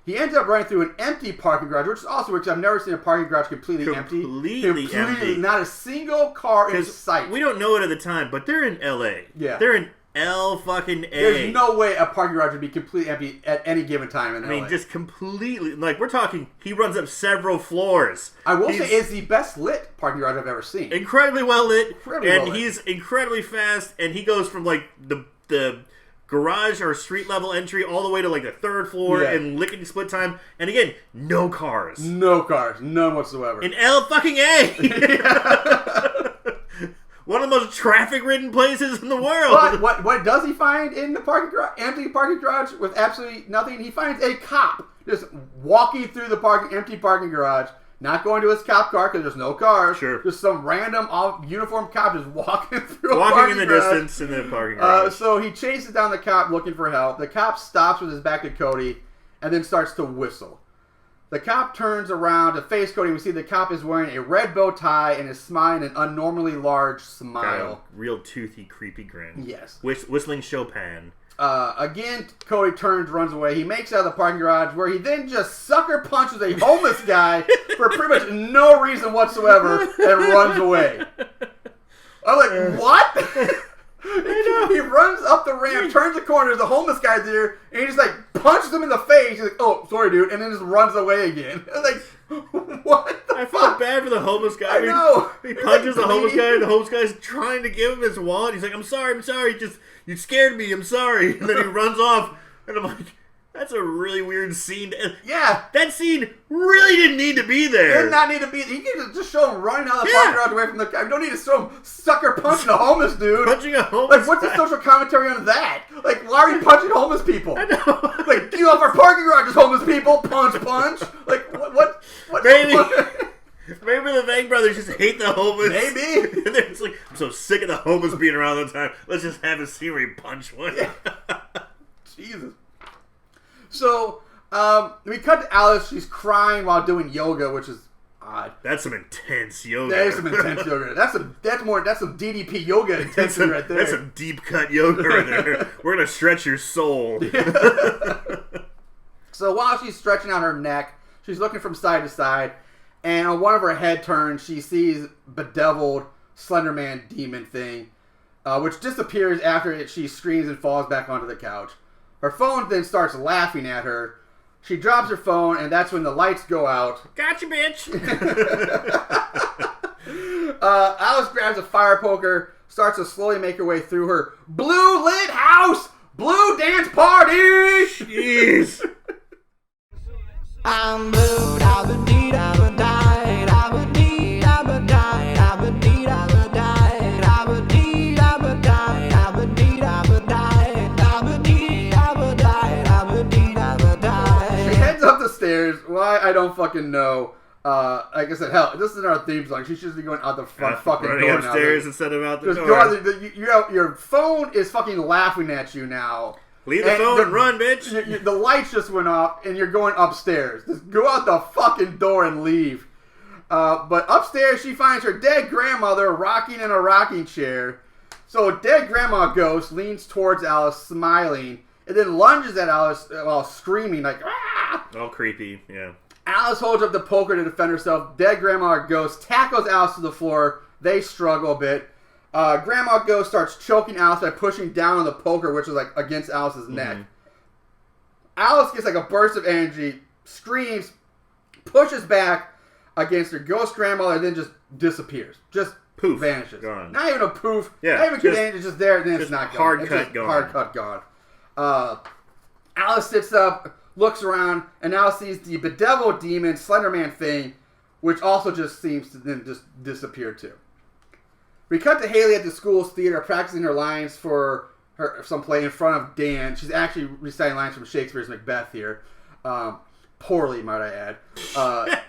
He ends up running through an empty parking garage, which is also weird because I've never seen a parking garage completely empty. Completely empty. Not a single car in sight. We don't know it at the time, but they're in L.A. Yeah. They're in L-fucking-A. There's no way a parking garage would be completely empty at any given time in LA. I mean, just completely... Like, we're talking... He runs up several floors. I will say it's the best lit parking garage I've ever seen. Incredibly well lit. And he's incredibly fast, and he goes from, like, the garage or street level entry all the way to, like, the third floor in lickety split time. And again, no cars. No cars. None whatsoever. In L-fucking-A! One of the most traffic-ridden places in the world. But what does he find in the parking garage? Empty parking garage with absolutely nothing. He finds a cop just walking through the empty parking garage, not going to his cop car because there's no cars. Sure. Just some random uniformed cop just walking through a parking garage. Distance in the parking garage. So he chases down the cop looking for help. The cop stops with his back to Cody and then starts to whistle. The cop turns around to face Cody. We see the cop is wearing a red bow tie and is smiling an unnormally large smile. Got a real toothy, creepy grin. Yes. Whistling Chopin. Again, Cody turns, runs away. He makes it out of the parking garage where he then just sucker punches a homeless guy for pretty much no reason whatsoever and runs away. I'm like, what? He runs up the ramp, turns the corner, the homeless guy's there, and he just like punches him in the face. He's like, "Oh, sorry, dude," and then just runs away again. I'm like, what the I fuck? felt bad for the homeless guy. I know. He punches the homeless guy. The homeless guy's trying to give him his wallet. He's like, I'm sorry. Just, you scared me. I'm sorry. And then he runs off. And I'm like, that's a really weird scene. Yeah. That scene really didn't need to be there. Did not need to be. You can just show him running out of the parking garage away from the car. You don't need to show him sucker punching a homeless dude. Punching a homeless Like, what's the social commentary on that? Like, why are you punching homeless people? I know. Like, get off our parking garages, homeless people. Punch. Like, what? Maybe the Vang brothers just hate the homeless. Maybe. And they're just like, I'm so sick of the homeless being around all the time. Let's just have a scene where he punch one. Yeah. Jesus. So, we cut to Alice. She's crying while doing yoga, which is odd. That's some intense yoga. That is some intense yoga. That's some DDP yoga intensity right there. That's some deep cut yoga right there. We're gonna stretch your soul. So while she's stretching out her neck, she's looking from side to side, and on one of her head turns, she sees Bedeviled Slenderman demon thing, which disappears after she screams and falls back onto the couch. Her phone then starts laughing at her. She drops her phone, and that's when the lights go out. Gotcha, bitch! Alice grabs a fire poker, starts to slowly make her way through her blue lit house, blue dance party. Jeez. I'm blue, I've been deed, I've been died, I've been deed, I've been died, I've been deed, I've been died, I've been deed, I've been died, I've been deed, I've been died, I've been deed, I've been died, I've been deed, I've been died. She heads up the stairs. Why, I don't fucking know. Like I said, hell, this is our theme song. She should be going out the front fucking running door upstairs now. instead of out the Just door. go out your phone is fucking laughing at you now. Leave the phone and run, bitch. The lights just went off, and you're going upstairs. Just go out the fucking door and leave. But upstairs, she finds her dead grandmother rocking in a rocking chair. So dead grandma ghost leans towards Alice, smiling, and then lunges at Alice while screaming like, "Ah!" All creepy, yeah. Alice holds up the poker to defend herself. Dead grandma ghost tackles Alice to the floor. They struggle a bit. Grandma Ghost starts choking Alice by pushing down on the poker, which is like against Alice's neck. Alice gets like a burst of energy, screams, pushes back against her ghost grandmother, and then just disappears. Just Poof. Vanishes. Gone. Not even a poof. Yeah, Not even just- it's just there, and then it's not gone. hard It's cut just gone. Hard cut gone. Alice sits up, looks around, and now sees the Bedeviled demon Slenderman thing, which also just seems to then just disappear too. We cut to Haley at the school's theater practicing her lines for some play in front of Dan. She's actually reciting lines from Shakespeare's Macbeth here. Poorly, might I add.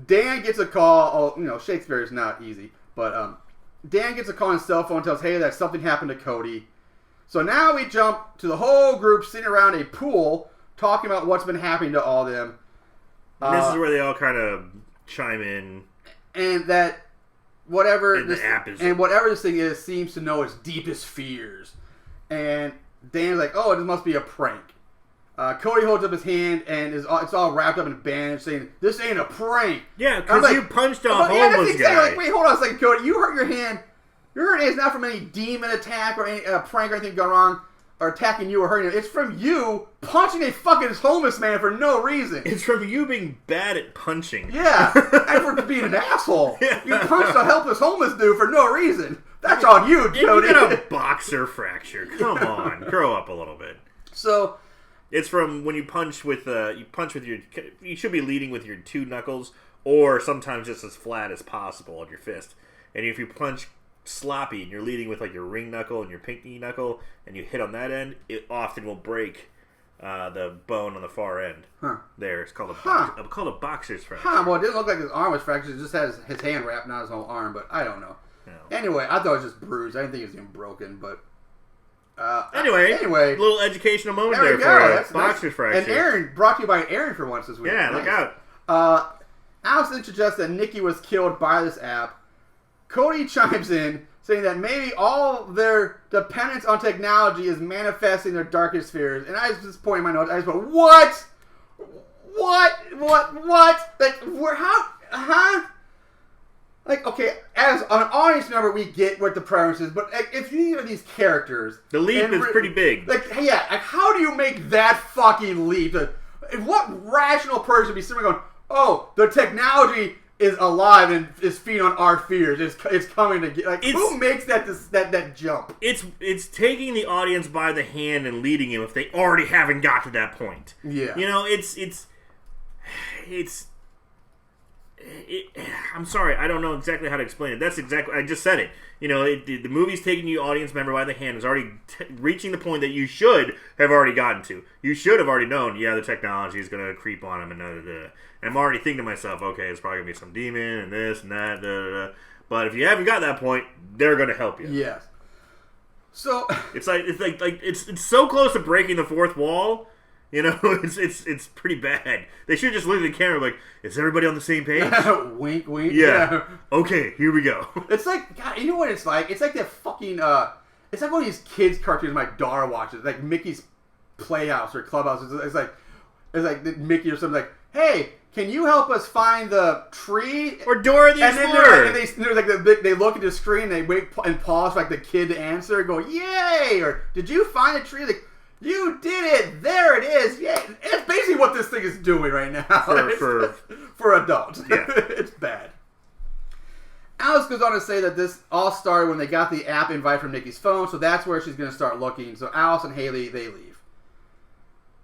Dan gets a call. Oh, Shakespeare is not easy. But Dan gets a call on his cell phone and tells Haley that something happened to Cody. So now we jump to the whole group sitting around a pool talking about what's been happening to all of them. This is where they all kind of chime in. And that whatever And the app is... and whatever this thing is seems to know its deepest fears. And Dan's like, oh, this must be a prank. Cody holds up his hand and it's all wrapped up in a bandage, saying, "This ain't a prank." Yeah, because you punched a homeless guy. Like, wait, hold on a second, Cody. You hurt your hand. Your hurt hand is not from any demon attack or any prank or anything going wrong or attacking you or hurting you. It's from you punching a fucking homeless man for no reason. It's from you being bad at punching. Yeah, and for being an asshole. Yeah. You punched a helpless homeless dude for no reason. That's on you, Cody. You got a boxer fracture. Come on, grow up a little bit. So, it's from when you punch with your. You should be leading with your two knuckles, or sometimes just as flat as possible on your fist. And if you punch sloppy and you're leading with like your ring knuckle and your pinky knuckle, and you hit on that end, it often will break the bone on the far end. Huh. There, it's called a boxer's fracture. Well, it didn't look like his arm was fractured. It just has his hand wrapped, not his whole arm. But I don't know. No. Anyway, I thought it was just bruised. I didn't think it was even broken, but. Anyway, little educational moment there for you. Boxer's fracture. And Aaron, brought to you by Aaron for once this week. Yeah, nice. Look out. Allison suggests that Nikki was killed by this app. Cody chimes in, saying that maybe all their dependence on technology is manifesting their darkest fears. And I just point in my notes, I just went, what? Like, huh? Like, okay, as an audience member, we get what the premise is, but if you have these characters... The leap is pretty big. Like, yeah, like, how do you make that fucking leap? What rational person would be sitting there going, oh, the technology is alive and is feeding on our fears. It's coming to get... Like, who makes that jump? It's taking the audience by the hand and leading him if they already haven't got to that point. Yeah. I'm sorry, I don't know exactly how to explain it. That's exactly, I just said it. The movie's taking you audience member by the hand. It's already reaching the point that you should have already gotten to. You should have already known, the technology is going to creep on him and And I'm already thinking to myself, okay, it's probably going to be some demon and this and that, But if you haven't got that point, they're going to help you. Yes. So it's so close to breaking the fourth wall. It's pretty bad. They should just look at the camera like, is everybody on the same page? Wink, wink. Yeah. Okay, here we go. It's like, God, you know what it's like? It's like that fucking, it's like one of these kids' cartoons my daughter watches, like Mickey's Playhouse or Clubhouse. It's like Mickey or something like, hey, can you help us find the tree? Or Dora the Explorer. And they look at the screen, they wait and pause for like the kid to answer and go, yay! Or, did you find the tree? Like, you did it! There it is! Yeah, it's basically what this thing is doing right now. For adults. Yeah. It's bad. Alice goes on to say that this all started when they got the app invite from Nikki's phone, so that's where she's going to start looking. So Alice and Haley, they leave.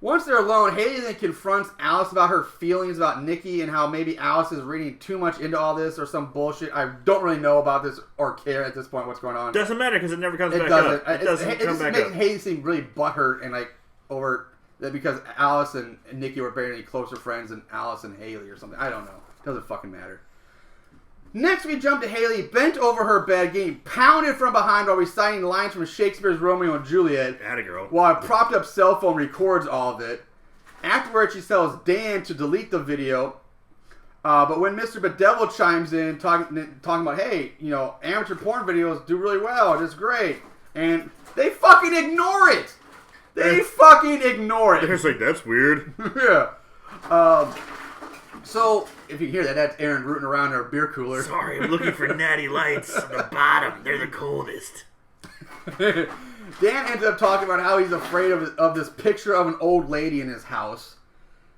Once they're alone, Haley then confronts Alice about her feelings about Nikki and how maybe Alice is reading too much into all this or some bullshit. I don't really know about this or care at this point what's going on. Doesn't matter because it never comes back up. It doesn't come back up. It just makes Haley seem really butthurt and like over that because Alice and Nikki were barely closer friends than Alice and Haley or something. I don't know. Doesn't fucking matter. Next, we jump to Haley, bent over her bed, getting pounded from behind while reciting lines from Shakespeare's Romeo and Juliet. Atta girl. While a propped-up cell phone records all of it. Afterwards, she tells Dan to delete the video. But when Mr. Bedeviled chimes in, talking about, hey, amateur porn videos do really well. It's great. And they fucking ignore it. They're just like, that's weird. Yeah. So, if you hear that, that's Aaron rooting around her beer cooler. Sorry, I'm looking for natty lights on the bottom. They're the coldest. Dan ends up talking about how he's afraid of this picture of an old lady in his house.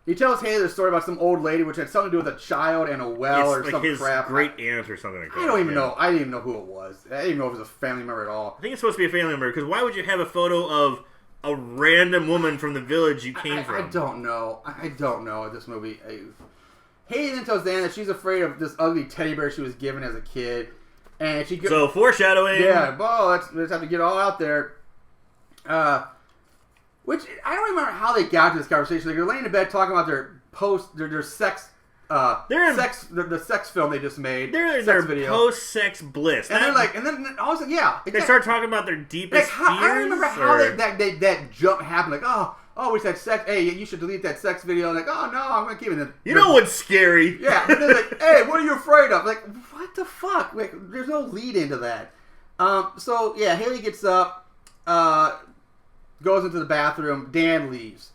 He tells Haley the story about some old lady which had something to do with a child and a well or like some his crap. great aunt or something like that. I don't even know. I didn't even know who it was. I didn't even know if it was a family member at all. I think it's supposed to be a family member, because why would you have a photo of a random woman from the village you came from? I don't know. I don't know this movie. Haley then tells Dan that she's afraid of this ugly teddy bear she was given as a kid. And she So, foreshadowing. Yeah, well, let's have to get all out there. Which, I don't remember how they got to this conversation. Like, they're laying in bed talking about their sex... the sex film they just made. They're in their their post-sex bliss. And they're like, and then all of a sudden, yeah. Exactly. They start talking about their deepest fears. I don't remember how that jump happened. Like, oh, we said sex. Hey, you should delete that sex video. Like, oh no, I'm gonna keep it. You know what's scary? Yeah. And they're like, hey, what are you afraid of? Like, what the fuck? Like, there's no lead into that. So yeah, Haley gets up, goes into the bathroom. Dan leaves.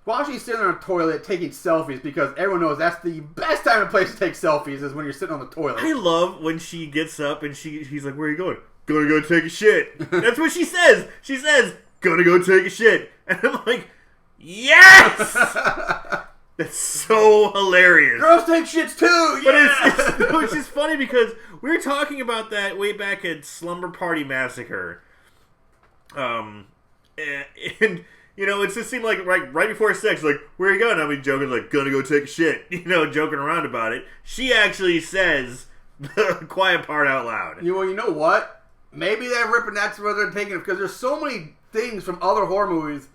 While she's sitting on the toilet taking selfies, because everyone knows that's the best time and place to take selfies is when you're sitting on the toilet. I love when she gets up and he's like, where are you going? Gonna go take a shit. That's what she says. She says, gonna go take a shit. And I'm like, yes! That's so hilarious. Girls take shits too! Yeah! But it's just funny because we were talking about that way back at Slumber Party Massacre. And you know, it just seemed like right before sex, like, where are you going? I'll be joking, like, gonna go take a shit. You know, joking around about it. She actually says the quiet part out loud. Well, you know what? Maybe they're ripping that's where they're taking it, because there's so many things from other horror movies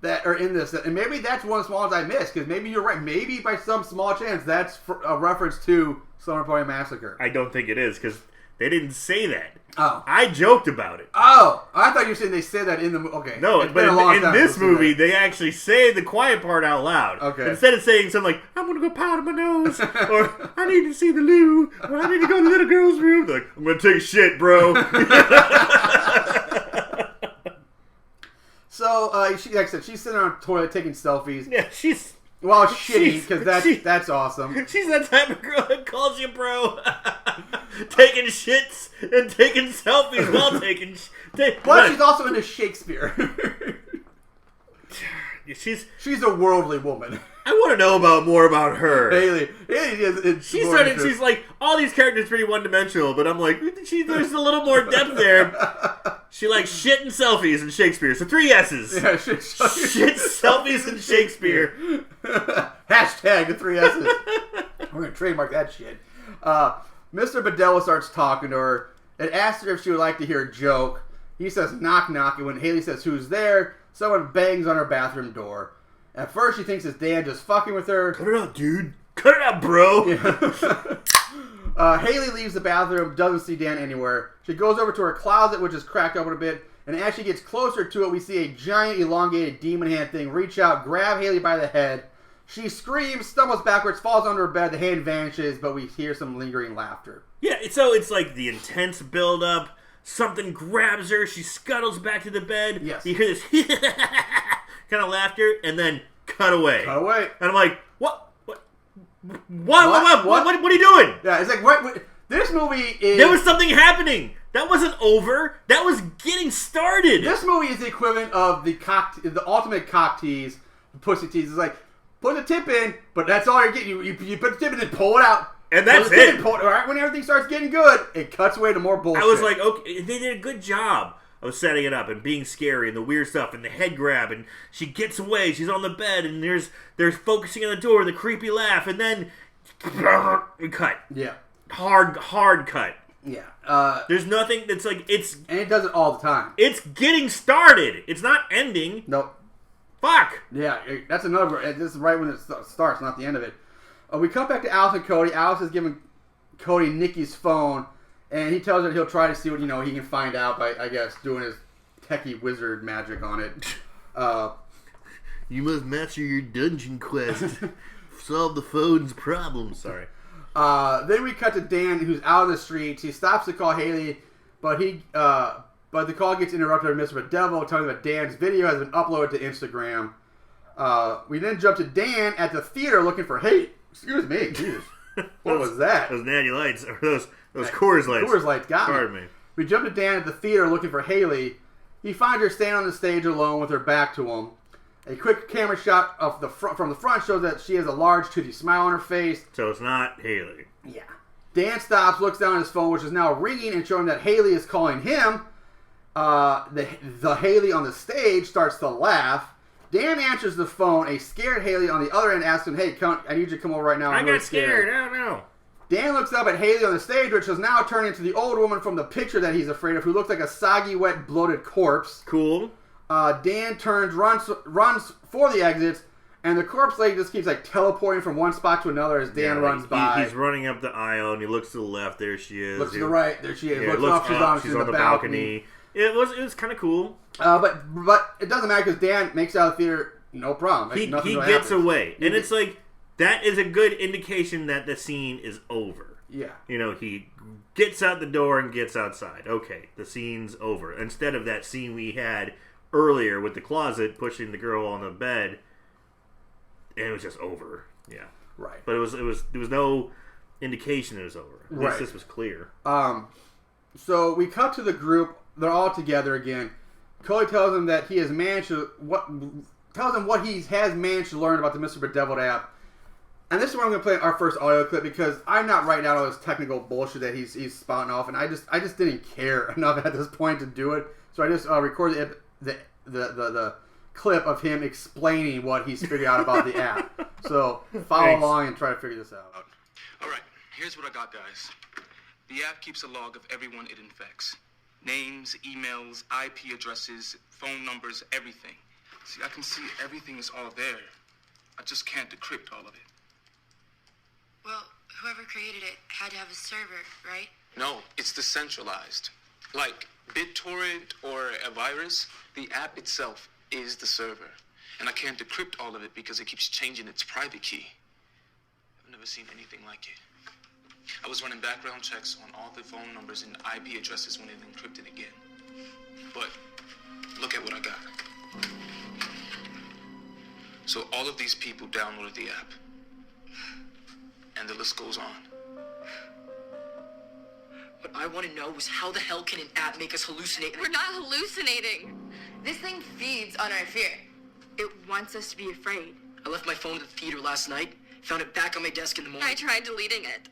that are in this, and maybe that's one of the small ones I missed, because maybe you're right. Maybe by some small chance that's a reference to Slumber Party Massacre. I don't think it is, because they didn't say that. Oh. I joked about it. Oh. I thought you were saying they said that in the movie. Okay. No, but in this movie, they actually say the quiet part out loud. Okay. Instead of saying something like, I'm going to go powder my nose, or I need to see the loo, or I need to go to the little girl's room. They're like, I'm going to take a shit, bro. So, like I said, she's sitting on the toilet taking selfies. Yeah, she's... Well, shitty, because that's awesome. She's that type of girl that calls you bro. Taking shits and taking selfies while taking... But she's also into Shakespeare. She's a worldly woman. I want to know more about her. Haley she's like, all these characters pretty one-dimensional, but I'm like, there's a little more depth there. She likes shit and selfies and Shakespeare. So 3 S's. Yeah, shit, selfies, and Shakespeare. Hashtag the 3 S's. We're going to trademark that shit. Mr. Bedeviled starts talking to her and asks her if she would like to hear a joke. He says, knock, knock. And when Haley says, who's there? Someone bangs on her bathroom door. At first, she thinks it's Dan just fucking with her. Cut it out, dude. Cut it out, bro. Yeah. Haley leaves the bathroom, doesn't see Dan anywhere. She goes over to her closet, which is cracked open a bit. And as she gets closer to it, we see a giant, elongated demon hand thing reach out, grab Haley by the head. She screams, stumbles backwards, falls under her bed. The hand vanishes, but we hear some lingering laughter. Yeah, so it's like the intense build-up. Something grabs her. She scuttles back to the bed. Yes. You hear this kind of laughter, and then cut away. Cut away. And I'm like, what are you doing? Yeah, it's like, what? This movie is... There was something happening. That wasn't over. That was getting started. This movie is the equivalent of the ultimate cock tease, the pussy tease. It's like, put the tip in, but that's all you're getting. You put the tip in and pull it out. And that's it. All right, when everything starts getting good, it cuts away to more bullshit. I was like, okay, they did a good job of setting it up and being scary and the weird stuff and the head grab, and she gets away, she's on the bed, and they're focusing on the door, the creepy laugh, and then we cut. Yeah. Hard cut. Yeah. There's nothing that's like, it's... And it does it all the time. It's getting started. It's not ending. Nope. Fuck. Yeah, that's another... This is right when it starts, not the end of it. We come back to Alice and Cody. Alice is giving Cody Nikki's phone, and he tells her he'll try to see what he can find out by, I guess, doing his techie wizard magic on it. You must master your dungeon quest. Solve the phone's problem. Sorry. Then we cut to Dan, who's out on the streets. He stops to call Haley, but the call gets interrupted by Mr. Bedeviled, telling him that Dan's video has been uploaded to Instagram. We then jump to Dan at the theater looking for Haley. Excuse me. Jesus. What was that? Those natty lights. Or those Coors lights. Coors lights got me. Pardon me. We jump to Dan at the theater looking for Haley. He finds her standing on the stage alone with her back to him. A quick camera shot of from the front shows that she has a large, toothy smile on her face. So it's not Haley. Yeah. Dan stops, looks down at his phone, which is now ringing and showing that Haley is calling him. The Haley on the stage starts to laugh. Dan answers the phone. A scared Haley on the other end asks him, "Hey, I need you to come over right now." I got scared. I don't know. Dan looks up at Haley on the stage, which has now turned into the old woman from the picture that he's afraid of, who looks like a soggy, wet, bloated corpse. Cool. Dan turns, runs for the exits, and the corpse lady just keeps like teleporting from one spot to another as Dan runs by. He's running up the aisle, and he looks to the left. There she is. Looks to the right. There she is. Yeah, looks up. She's on the balcony. It was kind of cool. But it doesn't matter because Dan makes it out of the theater, no problem. He gets away, and it's like that is a good indication that the scene is over. Yeah. He gets out the door and gets outside. Okay, the scene's over. Instead of that scene we had earlier with the closet pushing the girl on the bed, and it was just over. Yeah. Right. But there was no indication it was over. At least this was clear. So we cut to the group. They're all together again. Cody tells him that he has managed to what he has managed to learn about the Mr. Bedeviled app. And this is where I'm going to play our first audio clip because I'm not writing out all this technical bullshit that he's spouting off, and I just didn't care enough at this point to do it. So I just recorded the clip of him explaining what he's figured out about the app. So follow along and try to figure this out. All right, here's what I got, guys. The app keeps a log of everyone it infects. Names, emails, IP addresses, phone numbers, everything. See, I can see everything is all there. I just can't decrypt all of it. Well, whoever created it had to have a server, right? No, it's decentralized. Like BitTorrent or a virus, the app itself is the server. And I can't decrypt all of it because it keeps changing its private key. I've never seen anything like it. I was running background checks on all the phone numbers and IP addresses when it encrypted again. But look at what I got. So all of these people downloaded the app. And the list goes on. What I want to know is how the hell can an app make us hallucinate? We're not hallucinating. This thing feeds on our fear. It wants us to be afraid. I left my phone at the theater last night, found it back on my desk in the morning. I tried deleting it.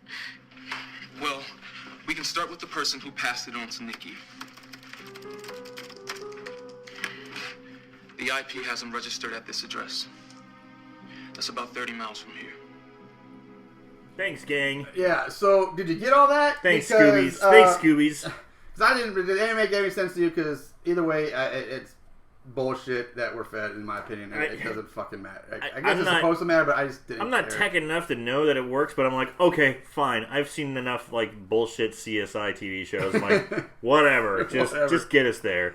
Well, we can start with the person who passed it on to Nikki. The IP has him registered at this address. That's about 30 miles from here. Thanks, gang. Yeah, so did you get all that? Thanks, Scoobies. Thanks, Scoobies. Because it didn't make any sense to you because either way, it's bullshit that we're fed, in my opinion. It doesn't fucking matter. I guess it's supposed to matter, but I just didn't I'm not care. tech enough to know that it works, but I'm like, okay, fine. I've seen enough like bullshit CSI TV shows. I'm like, whatever. Just get us there.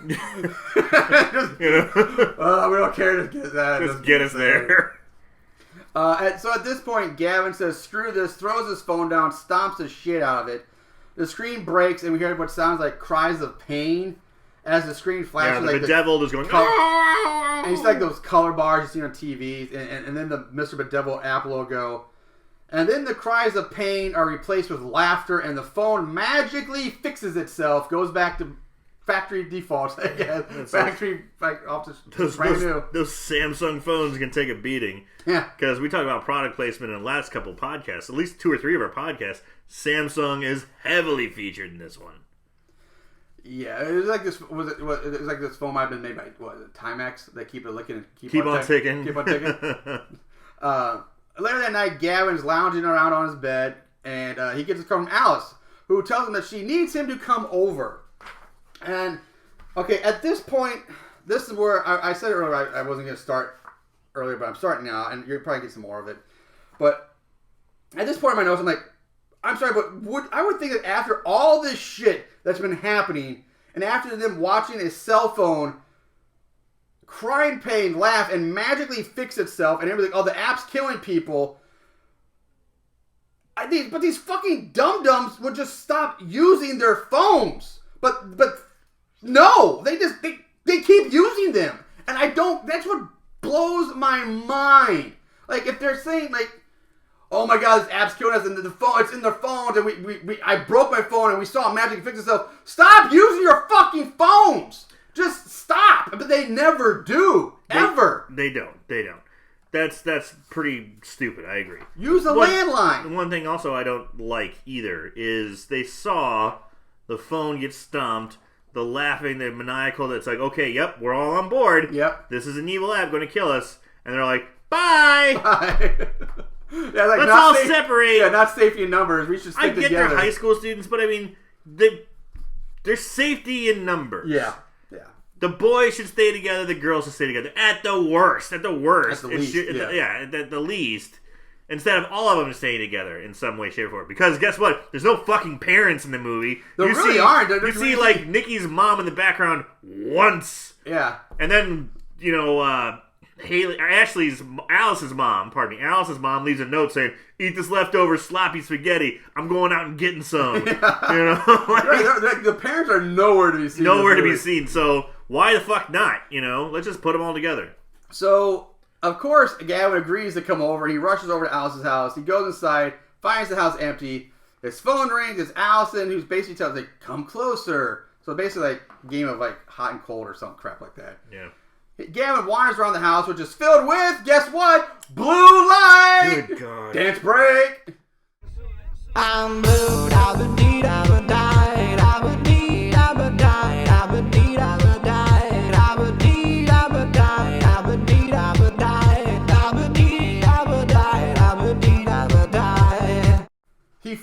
We don't care. Just get us there. So at this point, Gavin says, "Screw this," throws his phone down, stomps the shit out of it. The screen breaks, and we hear what sounds like cries of pain as the screen flashes. Yeah, the Bedeviled is going, and it's like those color bars you see on TVs, and then the Mr. Bedeviled app logo. And then the cries of pain are replaced with laughter, and the phone magically fixes itself, goes back to factory defaults, I guess. Factory, off the brand new. Those Samsung phones can take a beating. Yeah. Because we talked about product placement in the last couple of podcasts, at least 2 or 3 of our podcasts. Samsung is heavily featured in this one. Yeah, it was like this. It was like this phone might have been made by Timex. They keep it licking and keep on ticking. Keep on ticking. Later that night, Gavin's lounging around on his bed, and he gets a call from Alice, who tells him that she needs him to come over. And okay, at this point, this is where I said earlier I wasn't going to start earlier, but I'm starting now, and you'll probably get some more of it. But at this point in my notes, I'm like, I'm sorry, but I would think that after all this shit that's been happening, and after them watching a cell phone cry in pain, laugh, and magically fix itself, and everything, the app's killing people. But these fucking dum-dums would just stop using their phones. But no, they keep using them, and I don't. That's what blows my mind. Like if they're saying like, "Oh my God, this app's killing us," and the phone, it's in their phones, and I broke my phone, and we saw it magically fix itself. Stop using your fucking phones. Just stop. But they never do. Ever. They don't. That's pretty stupid. I agree. Use a landline. One thing also I don't like either is they saw the phone get stomped, the laughing, the maniacal, that's like, okay, yep, we're all on board. Yep. This is an evil app going to kill us. And they're like, bye! Yeah, like, let's all separate. Yeah, not safety in numbers. We should stick together. I get they're high school students, but I mean, there's safety in numbers. Yeah. The boys should stay together, the girls should stay together. At the worst. At the least. At the least. Instead of all of them staying together in some way, shape, or form. Because guess what? There's no fucking parents in the movie. There really aren't. You see, like, Nikki's mom in the background once. Yeah. And then, Alice's mom leaves a note saying, eat this leftover sloppy spaghetti. I'm going out and getting some. Yeah. The parents are nowhere to be seen. Nowhere to be seen. So why the fuck not? Let's just put them all together. So, of course, Gavin agrees to come over. He rushes over to Alice's house. He goes inside, finds the house empty. His phone rings. It's Allison, who's basically tells him, come closer. So basically like a game of like hot and cold or some crap like that. Yeah. Gavin wanders around the house, which is filled with, guess what? Blue light! Good God. Dance break! I'm blue, I've been deed, I've been died, I've been deed, I've been died, I've been deed, I've been died, I've been deed, I've been died, I've been deed, I've been died, I've been deed, I've been died, I've been deed, I've been died. There's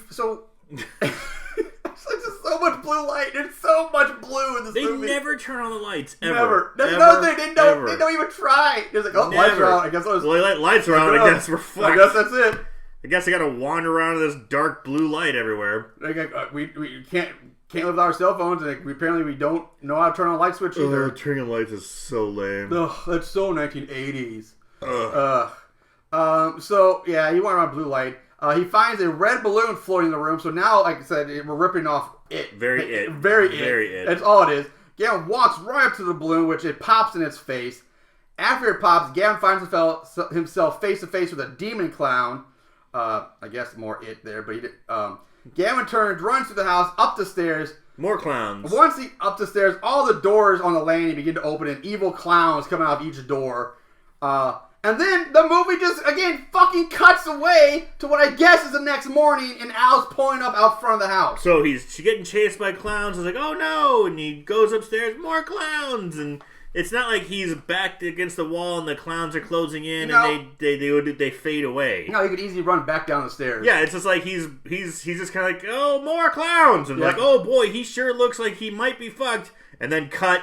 just so much blue light. There's so much blue in this movie. They never turn on the lights, ever. Never. That's another thing. They don't even try. They're like, lights are on. I guess lights are on. I guess we're fucked. I guess that's it. I guess I gotta wander around in this dark blue light everywhere. We can't live without our cell phones. And apparently we don't know how to turn on a light switch either. Turning on lights is so lame. Ugh, that's so 1980s. So yeah, he went around blue light. He finds a red balloon floating in the room. So now, like I said, we're ripping off it. Very it. That's all it is. Gavin walks right up to the balloon, which it pops in its face. After it pops, Gavin finds himself face to face with a demon clown. I guess more it there, but he did. Gavin turns, runs through the house, up the stairs. More clowns. Once he up the stairs, all the doors on the landing begin to open, and evil clowns coming out of each door. And then the movie just, again, fucking cuts away to what I guess is the next morning, and Al's pulling up out front of the house. So she's getting chased by clowns. He's like, oh no! And he goes upstairs, more clowns! And it's not like he's backed against the wall and the clowns are closing in and they fade away. No, he could easily run back down the stairs. Yeah, it's just like he's just kind of like, oh, more clowns! And like, oh boy, he sure looks like he might be fucked. And then cut.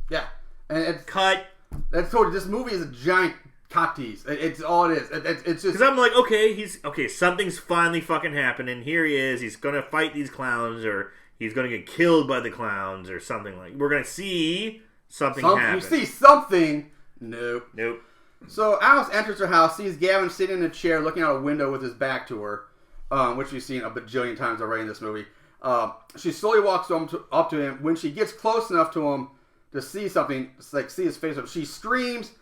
Yeah. And cut. That's totally, this movie is a giant cock tease. It's all it is. It's just... Because I'm like, okay, something's finally fucking happening. Here he is. He's going to fight these clowns, or he's going to get killed by the clowns, or something like... We're going to see something happen. You see something. Nope. So Alice enters her house, sees Gavin sitting in a chair looking out a window with his back to her, which we've seen a bajillion times already in this movie. She slowly walks up to him. When she gets close enough to him to see something, like see his face, she screams.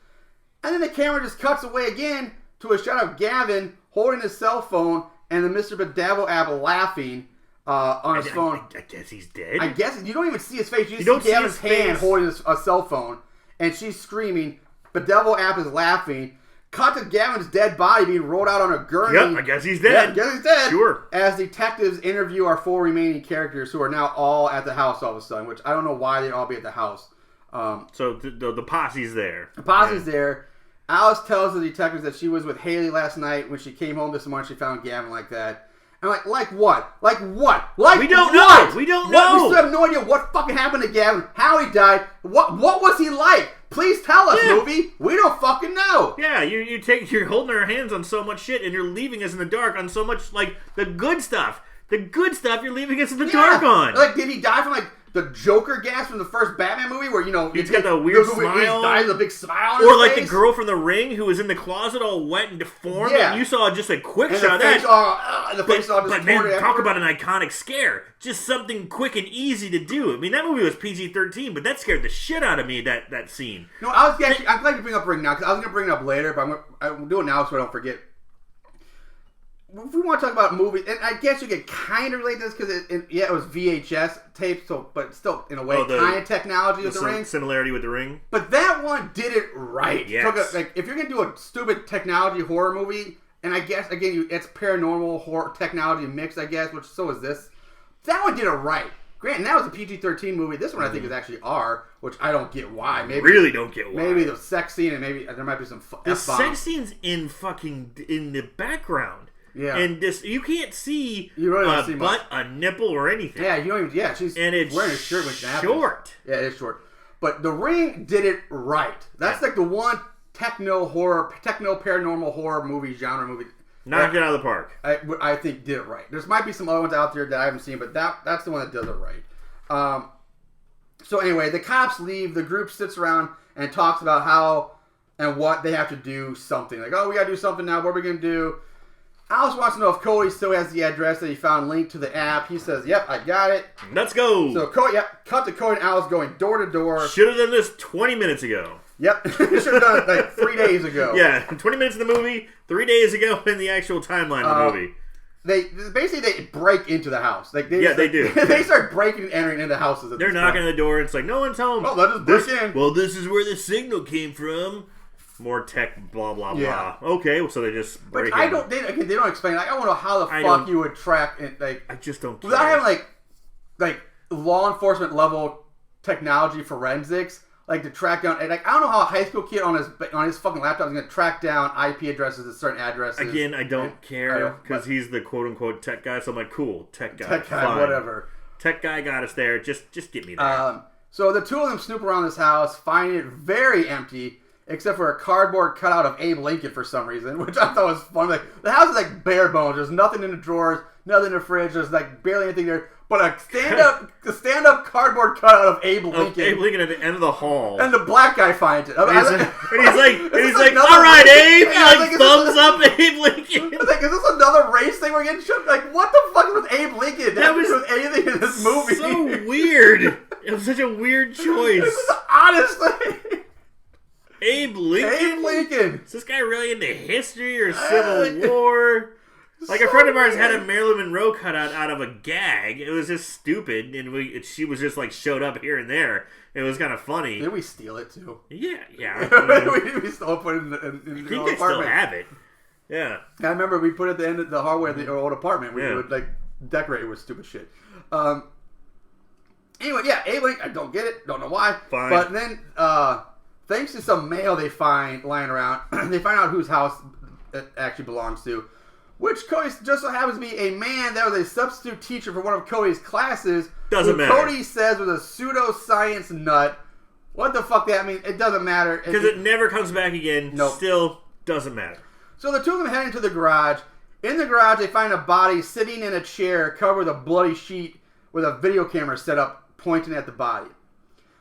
And then the camera just cuts away again to a shot of Gavin holding his cell phone and the Mr. Bedeviled app laughing on his phone. I guess he's dead. I guess you don't even see his face. You just see Gavin's hand holding a cell phone, and she's screaming. Bedeviled app is laughing. Cut to Gavin's dead body being rolled out on a gurney. Yep, I guess he's dead. Yeah, I guess he's dead. Sure. As detectives interview our 4 remaining characters who are now all at the house all of a sudden, which I don't know why they'd all be at the house. So the posse's there. The posse's there. Alice tells the detectives that she was with Haley last night. When she came home this morning, she found Gavin like that. And like what? Like what? Like we don't what? know. We don't know. We still have no idea what fucking happened to Gavin, how he died, what was he like? Please tell us, movie. We don't fucking know. Yeah, you're holding our hands on so much shit, and you're leaving us in the dark on so much, like, the good stuff. The good stuff you're leaving us in the dark on. Like, did he die from, like, the Joker gas from the first Batman movie where, he's got the weird smile. He died with a big smile on his face? Or like the girl from The Ring who was in the closet all wet and deformed, and you saw just a quick shot of that. The face all but man, talk about an iconic scare. Just something quick and easy to do. I mean, that movie was PG-13, but that scared the shit out of me, that scene. No, I'm glad you bring up Ring now, because I was going to bring it up later, but I'm going to do it now so I don't forget. if we want to talk about movies, and I guess you could kind of relate to this because it was VHS tapes, but still in a way kind of technology with the Ring. Similarity with the Ring. But that one did it right. Yes. If you're gonna do a stupid technology horror movie, and I guess again it's paranormal horror technology mix, I guess, which so is this. That one did it right. Granted, that was a PG-13 movie. This one I think is actually R, which I don't get why. Maybe really don't get why. Maybe the sex scene and maybe there might be some the F-bomb. sex scene's in the background. Yeah, and this you can't see you really don't see butt, much. a nipple, or anything. Yeah, you don't even. Yeah, she's and it's wearing a shirt when that short. Happens. Yeah, it is short. But The Ring did it right. That's like the one techno paranormal horror movie genre movie. Knocked it out of the park. I think did it right. There might be some other ones out there that I haven't seen, but that's the one that does it right. So anyway, the cops leave. The group sits around and talks about how and what they have to do something. Like, oh, we got to do something now. What are we going to do? Alice wants to know if Cody still has the address that he found linked to the app. He says, yep, I got it. Let's go. So, cut to Cody and Alice going door to door. Should have done this 20 minutes ago. Yep. Should have done it like 3 days ago. Yeah, 20 minutes in the movie, 3 days ago in the actual timeline of the movie. They break into the house. Like they do. They start breaking and entering into houses. They're knocking on the door. It's like, no one's home. Oh, let us break in. Well, this is where the signal came from. More tech, blah, blah, blah. Okay, so they just break in. They don't explain. Like, I don't know how the fuck you would track it. Like, I just don't care. Without having, like law enforcement level technology forensics, like to track down. Like, I don't know how a high school kid on his fucking laptop is going to track down IP addresses at certain addresses. Again, I don't care because he's the quote unquote tech guy. So I'm like, cool, tech guy, fine. Whatever. Tech guy got us there. Just get me there. So the two of them snoop around this house, find it very empty. Except for a cardboard cutout of Abe Lincoln for some reason, which I thought was fun. Like, the house is like bare bones. There's nothing in the drawers, nothing in the fridge. There's like barely anything there. But a stand-up cardboard cutout of Abe Lincoln. Abe Lincoln at the end of the hall. And the black guy finds it. And he's like, all right, Abe. Yeah, he like thumbs up Abe Lincoln. I was like, is this another race thing we're getting shook? Like, what the fuck was Abe Lincoln? That was with anything in this movie. So weird. It was such a weird choice. This is the oddest thing. Abe Lincoln? Is this guy really into history or Civil War? Like, a friend of ours had a Marilyn Monroe cutout out of a gag. It was just stupid, and she was just, like, showed up here and there. It was kind of funny. Did we steal it, too? Yeah. we stole it, put it in the I think they still have it. Yeah. I remember we put it at the end of the hallway of the old apartment. We would, like, decorate it with stupid shit. Anyway, yeah, Abe Lincoln, I don't get it. Don't know why. Fine. But then, thanks to some mail they find lying around, they find out whose house it actually belongs to, which Cody just so happens to be a man that was a substitute teacher for one of Cody's classes. Doesn't matter. Cody says was a pseudoscience nut. What the fuck that means? It doesn't matter. Because it never comes back again. Nope. Still doesn't matter. So the two of them head into the garage. In the garage, they find a body sitting in a chair covered with a bloody sheet with a video camera set up pointing at the body.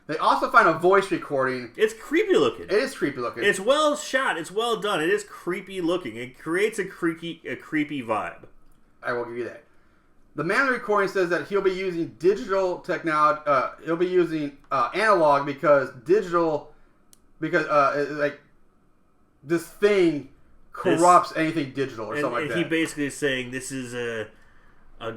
They also find a voice recording. It's creepy looking. It is creepy looking. It's well shot. It's well done. It is creepy looking. It creates a creepy vibe. I will give you that. The man in the recording says that he'll be using digital technology. He'll be using analog because like this thing corrupts anything digital or something like that. And he basically is saying this is a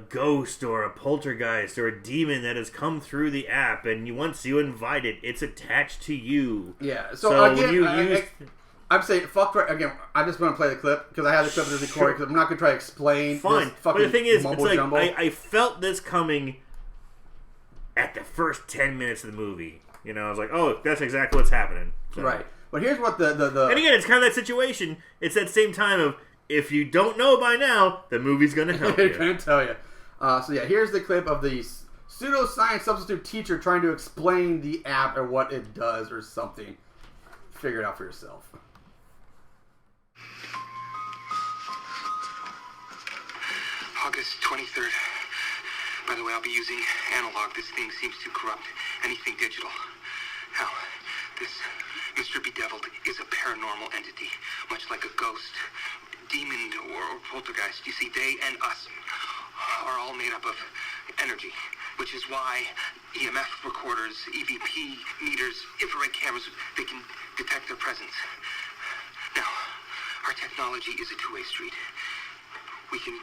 ghost or a poltergeist or a demon that has come through the app, and once you invite it, it's attached to you. Yeah. So again, I'm saying fuck right again. I just want to play the clip because I have the clip of the recording because I'm not going to try to explain. Fine, but the thing is, it's like jumble. I felt this coming at the first 10 minutes of the movie. You know, I was like, oh, that's exactly what's happening. So. Right. But here's what the and again, it's kind of that situation. It's that same time of, if you don't know by now, the movie's going to help you. It's going to tell you. So yeah, here's the clip of the pseudoscience substitute teacher trying to explain the app or what it does or something. Figure it out for yourself. August 23rd. By the way, I'll be using analog. This thing seems to corrupt anything digital. Now, this Mr. Bedeviled is a paranormal entity, much like a ghost, demon, or poltergeist. You see, they and us are all made up of energy, which is why EMF recorders, EVP meters, infrared cameras, they can detect their presence. Now, our technology is a two-way street. we can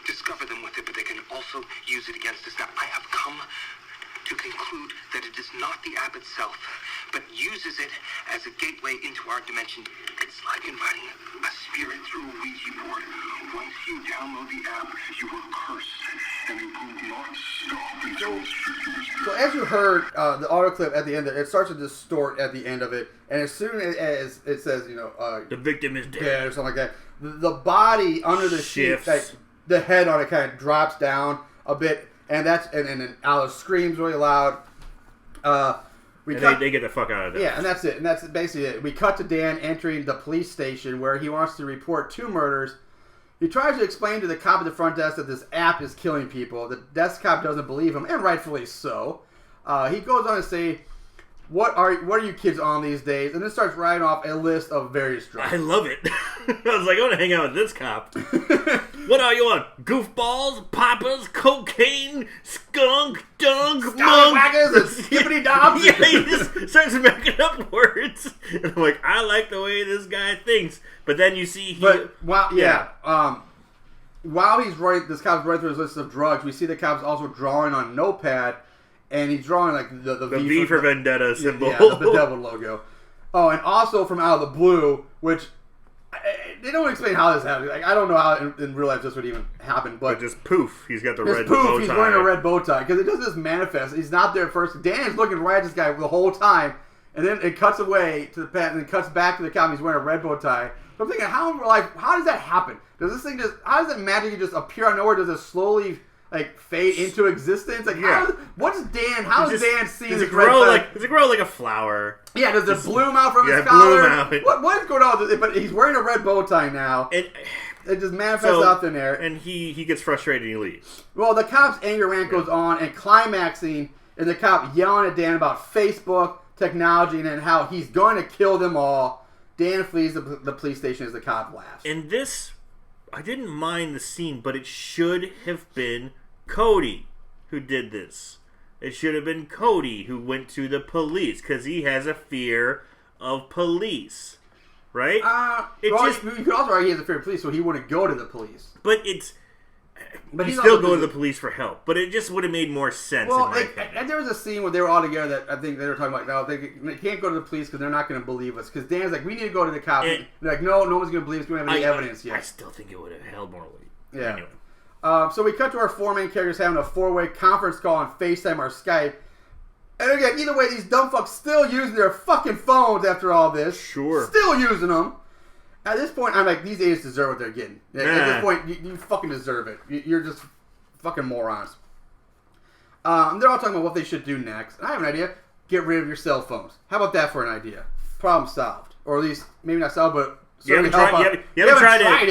discover them with it, but they can also use it against us. Now, I have come to conclude that it is not the app itself, but uses it as a gateway into our dimension. It's like inviting a spirit through a Ouija board. Once you download the app, you will curse, and it will not stop until it's So as you heard, the audio clip at the end, it starts to distort at the end of it, and as soon as it says, the victim is dead or something like that, the body under the sheet, shifts. like, the head on it kind of drops down a bit, and then Alice screams really loud. They get the fuck out of there. Yeah, and that's it. And that's basically it. We cut to Dan entering the police station where he wants to report 2 murders. He tries to explain to the cop at the front desk that this app is killing people. The desk cop doesn't believe him, and rightfully so. He goes on to say, What are you kids on these days? And then starts writing off a list of various drugs. I love it. I was like, I want to hang out with this cop. What are you on? Goofballs, poppers, cocaine, skunk, dunk, monk, Scallywaggers and skippity dobs. Yeah, he just starts making up words. And I'm like, I like the way this guy thinks. But then you see while he's writing, this cop's writing through his list of drugs, we see the cop's also drawing on a notepad, and he's drawing like the V for Vendetta symbol. Yeah, the Bedeviled logo. Oh, and also from out of the blue, which they don't explain how this happened. Like, I don't know how in real life this would even happen, but just poof, he's got the red poof, bow tie. He's wearing a red bow tie because it doesn't just manifest. He's not there at first. Dan's looking right at this guy the whole time, and then it cuts away to the pet, and then cuts back to the cop. He's wearing a red bow tie. So I'm thinking, how does that happen? Does this thing how does it magically just appear out of nowhere? Does it slowly fade into existence? Like, yeah. How is Dan seeing does this it grow red like? Does it grow like a flower? Yeah, does it bloom out from his bloom collar? out. What is going on with it? But he's wearing a red bow tie now. It just manifests out thin air. And he gets frustrated and he leaves. Well, the cop's anger rant goes on, and climaxing is the cop yelling at Dan about Facebook, technology, and then how he's going to kill them all. Dan flees the police station as the cop laughs. And this, I didn't mind the scene, but it should have been Cody who did this. It should have been Cody who went to the police because he has a fear of police, right? You could also argue he has a fear of police, so he wouldn't go to the police. But he's still going to the police for help. But it just would have made more sense. Well, and there was a scene where they were all together that I think they were talking about. No, they can't go to the police because they're not going to believe us. Because Dan's like, we need to go to the cops. And they're like, no one's going to believe us. We don't have any evidence yet. I still think it would have held more weight. Yeah. Anyway. So we cut to our 4 main characters having a 4-way conference call on FaceTime or Skype. And again, either way, these dumb fucks still using their fucking phones after all this. Sure. Still using them. At this point, I'm like, these idiots deserve what they're getting. At this point, you fucking deserve it. You're just fucking morons. They're all talking about what they should do next. And I have an idea. Get rid of your cell phones. How about that for an idea? Problem solved. Or at least, maybe not solved, but you haven't tried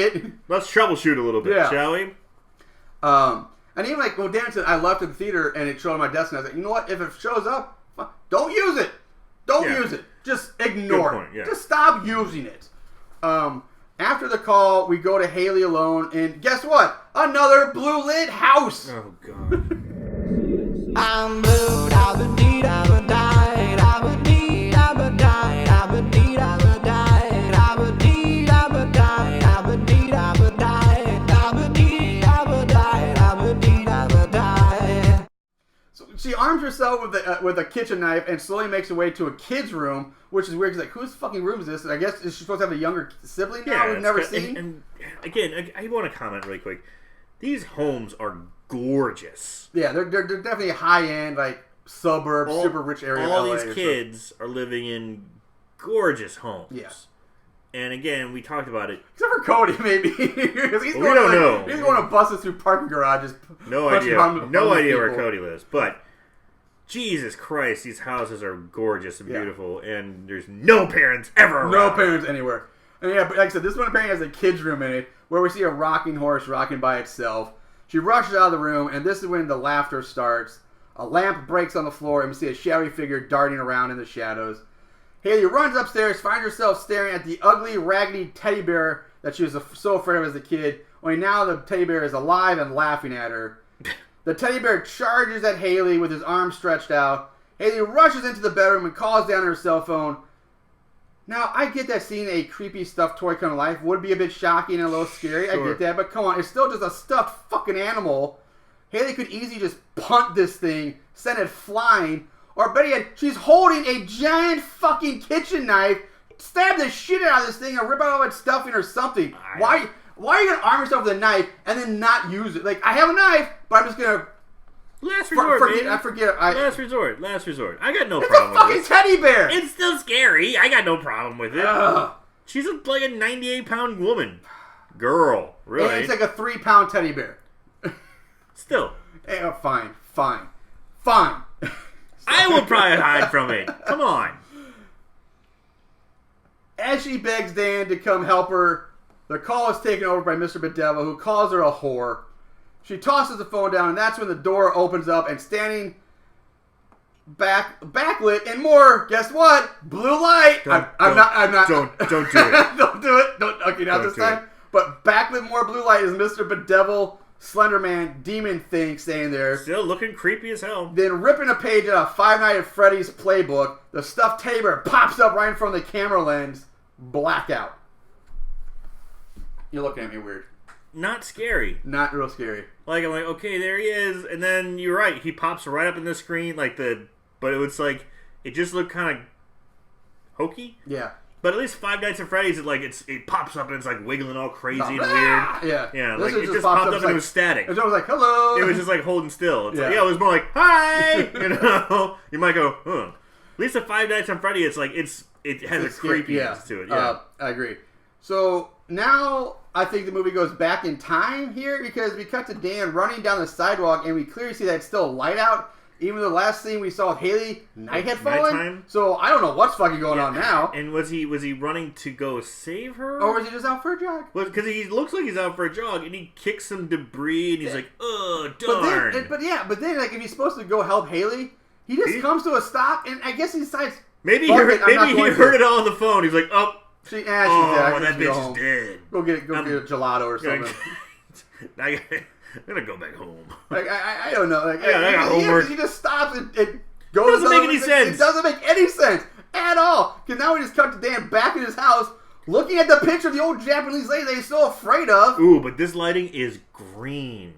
it. Let's troubleshoot a little bit, shall we? And even when Dan said I left in the theater and it showed on my desk, and I was like, you know what? If it shows up, don't use it. Don't use it. Just ignore it. Yeah. Just stop using it. After the call, we go to Haley alone, and guess what? Another blue lit house. Oh God. I'm blue, I've been deed, I've been died, I've been deed, I've been died, I've been deed, I've been died, I've been deed, I've been died, I've been deed, I've been died, I've been deed, I've been died, I've been deed, I've been died. So she arms herself with a kitchen knife and slowly makes her way to a kid's room, which is weird because whose fucking room is this? And I guess is she supposed to have a younger sibling now we've never seen? And again, I want to comment really quick. These homes are gorgeous. Yeah, they're definitely high end, suburb, super rich area. All of LA these kids are living in gorgeous homes. Yes. And again, we talked about it. Except for Cody, maybe. Because we don't know. He's going to bust us through parking garages. No idea where Cody lives. But Jesus Christ, these houses are gorgeous and beautiful, and there's no parents ever around. No parents anywhere. And yeah, but like I said, this one apparently has a kid's room in it, where we see a rocking horse rocking by itself. She rushes out of the room, and this is when the laughter starts. A lamp breaks on the floor, and we see a shadowy figure darting around in the shadows. Haley runs upstairs, finds herself staring at the ugly, raggedy teddy bear that she was so afraid of as a kid, only now the teddy bear is alive and laughing at her. The teddy bear charges at Haley with his arms stretched out. Haley rushes into the bedroom and calls down her cell phone. Now, I get that seeing a creepy stuffed toy come to life would be a bit shocking and a little scary. Sure. I get that, but come on, it's still just a stuffed fucking animal. Haley could easily just punt this thing, send it flying, or better yet, she's holding a giant fucking kitchen knife, stab the shit out of this thing, or rip out all its stuffing or something. Why are you gonna arm yourself with a knife and then not use it? Like, I have a knife, but I'm just gonna... Last resort, baby. Last resort. I got no problem with it. It's a fucking teddy bear! It's still scary. I got no problem with it. She's like a 98-pound woman. Girl, really. And it's like a 3-pound teddy bear. Still. Fine. I will probably hide from it. Come on. As she begs Dan to come help her, the call is taken over by Mr. Bedeviled, who calls her a whore. She tosses the phone down, and that's when the door opens up, and standing backlit and more, guess what? Blue light. I'm not. Don't do it. Don't do it. Okay, not this time. But backlit more blue light is Mr. Bedeviled, Slenderman, demon thing staying there. Still looking creepy as hell. Then ripping a page out of Five Nights at Freddy's playbook, the stuffed teddy bear pops up right in front of the camera lens. Blackout. You're looking at me weird. Not scary. Not real scary. Like, I'm like, okay, there he is. And then you're right. He pops right up in the screen. But it was like, it just looked kind of hokey. Yeah. But at least Five Nights at Freddy's, it pops up and it's like wiggling all crazy and weird. Yeah. Yeah, like it just popped up and it was static. It was like, hello. It was just like holding still. It's like, it was more like, hi! You might go, huh. At least the Five Nights at Freddy, it's like, it has a creepiness to it. Yeah. I agree. So now I think the movie goes back in time here because we cut to Dan running down the sidewalk and we clearly see that it's still light out. Even the last scene we saw with Haley, night had fallen. Nighttime. So I don't know what's fucking going on now. And was he running to go save her? Or was he just out for a jog? Because he looks like he's out for a jog and he kicks some debris and he's like, oh, darn. But then like if he's supposed to go help Haley, he just comes to a stop and I guess he decides... Maybe he heard it all on the phone. He's like, oh. She's dead. That bitch is dead. Go get a gelato or something. I'm gonna go back home. Like I don't know. Like I got homework. He just stops and goes. It doesn't make any sense. It doesn't make any sense at all. Because now we just cut to Dan back in his house, looking at the picture of the old Japanese lady that he's so afraid of. Ooh, but this lighting is green.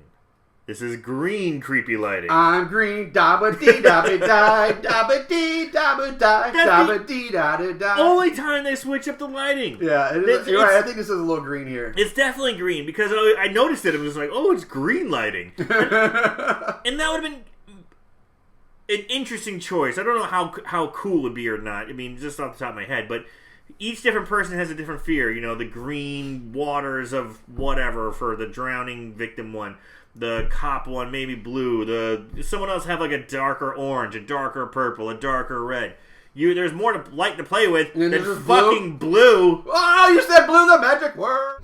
This is green, creepy lighting. I'm green, dabba dee dabba die, dabba dee dabba die, dabba dee dabba die. Only time they switch up the lighting. Yeah, you're right. I think this is a little green here. It's definitely green because I noticed it. It was like, oh, it's green lighting, and that would have been an interesting choice. I don't know how cool it would be or not. I mean, just off the top of my head, but each different person has a different fear. You know, the green waters of whatever for the drowning victim one. The cop one, maybe blue. Someone else have like a darker orange, a darker purple, a darker red. There's more light to play with than fucking blue. Oh, you said blue, the magic word.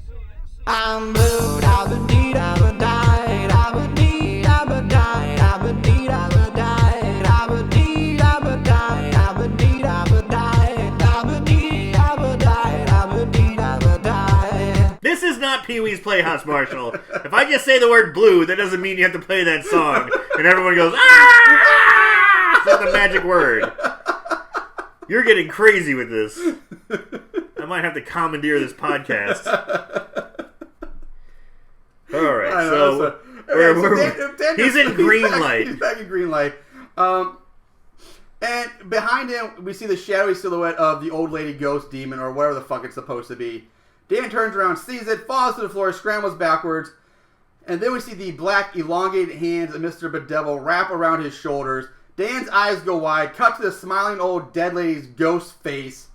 I'm blue, dabba dee dabba die, dabba dee dabba die, dabba dee dabba die, dabba dee dabba die, dabba dee dabba die, dabba dee dabba die, dabba dee dabba die. This is not Pee-wee's Playhouse, Marshall. If I just say the word blue, that doesn't mean you have to play that song. And everyone goes, ah! It's not the magic word. You're getting crazy with this. I might have to commandeer this podcast. All right, so he's in green light. He's back in green light. And behind him, we see the shadowy silhouette of the old lady ghost demon, or whatever the fuck it's supposed to be. Dan turns around, sees it, falls to the floor, scrambles backwards, and then we see the black, elongated hands of Mr. Bedeviled wrap around his shoulders. Dan's eyes go wide, cut to the smiling old dead lady's ghost face.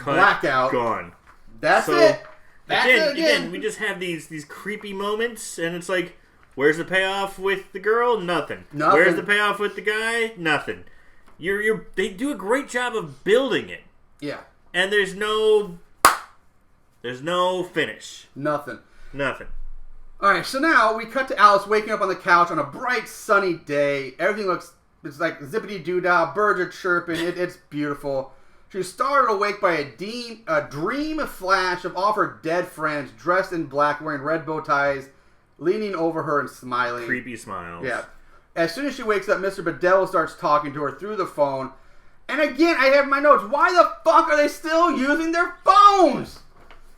Blackout. Gone. That's it. That's it again. We just have these creepy moments, and it's like, where's the payoff with the girl? Nothing. Where's the payoff with the guy? Nothing. They do a great job of building it. Yeah. And there's no finish. Nothing. Alright, so now we cut to Alice waking up on the couch on a bright, sunny day. Everything it's like zippity-doo-dah, birds are chirping, it's beautiful. She's startled awake by a dream flash of all of her dead friends dressed in black, wearing red bow ties, leaning over her and smiling. Creepy smiles. Yeah. As soon as she wakes up, Mr. Bedeviled starts talking to her through the phone. And again, I have my notes. Why the fuck are they still using their phones?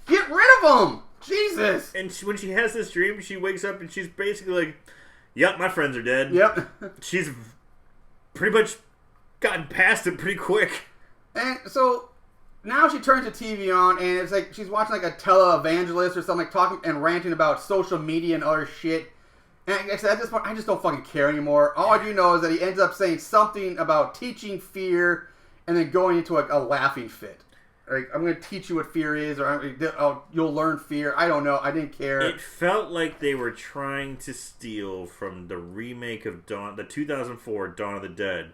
Get rid of them. Jesus. And when she has this dream, she wakes up and she's basically like, yep, my friends are dead. Yep. She's pretty much gotten past it pretty quick. And so now she turns the TV on, and it's like she's watching like a televangelist or something, like talking and ranting about social media and other shit. And I said, at this point, I just don't fucking care anymore. All I do know is that he ends up saying something about teaching fear and then going into a laughing fit. Like, I'm going to teach you what fear is, or you'll learn fear. I don't know. I didn't care. It felt like they were trying to steal from the remake of the 2004 Dawn of the Dead.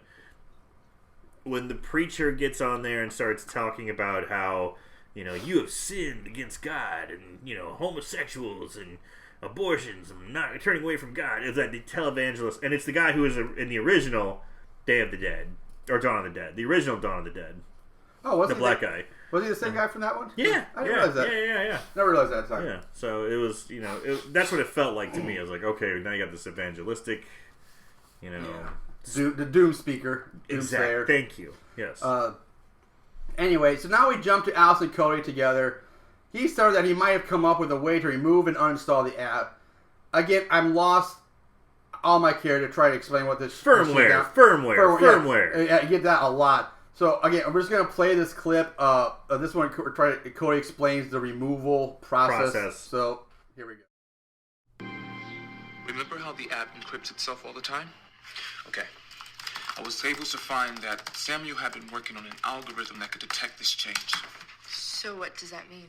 When the preacher gets on there and starts talking about how, you know, you have sinned against God, and, you know, homosexuals and abortions and not turning away from God. It's like the televangelist, and it's the guy who was in the original Day of the Dead, or Dawn of the Dead, the original Dawn of the Dead. Oh, was the black guy? Was he the same guy from that one? Yeah, I didn't realize that. Yeah. Never realized that. Sorry. Yeah, so it was, you know, that's what it felt like to me. I was like, okay, now you got this evangelistic, you know, the doom speaker. Exactly. Thank you. Yes. Anyway, so now we jump to Alice and Cody together. He started that he might have come up with a way to remove and uninstall the app. Again, I'm lost all my care to try to explain what this firmware. Yeah, you get that a lot. So again, we're just gonna play this clip. This one, Cody explains the removal process. So here we go. Remember how the app encrypts itself all the time? Okay. I was able to find that Samuel had been working on an algorithm that could detect this change. So what does that mean?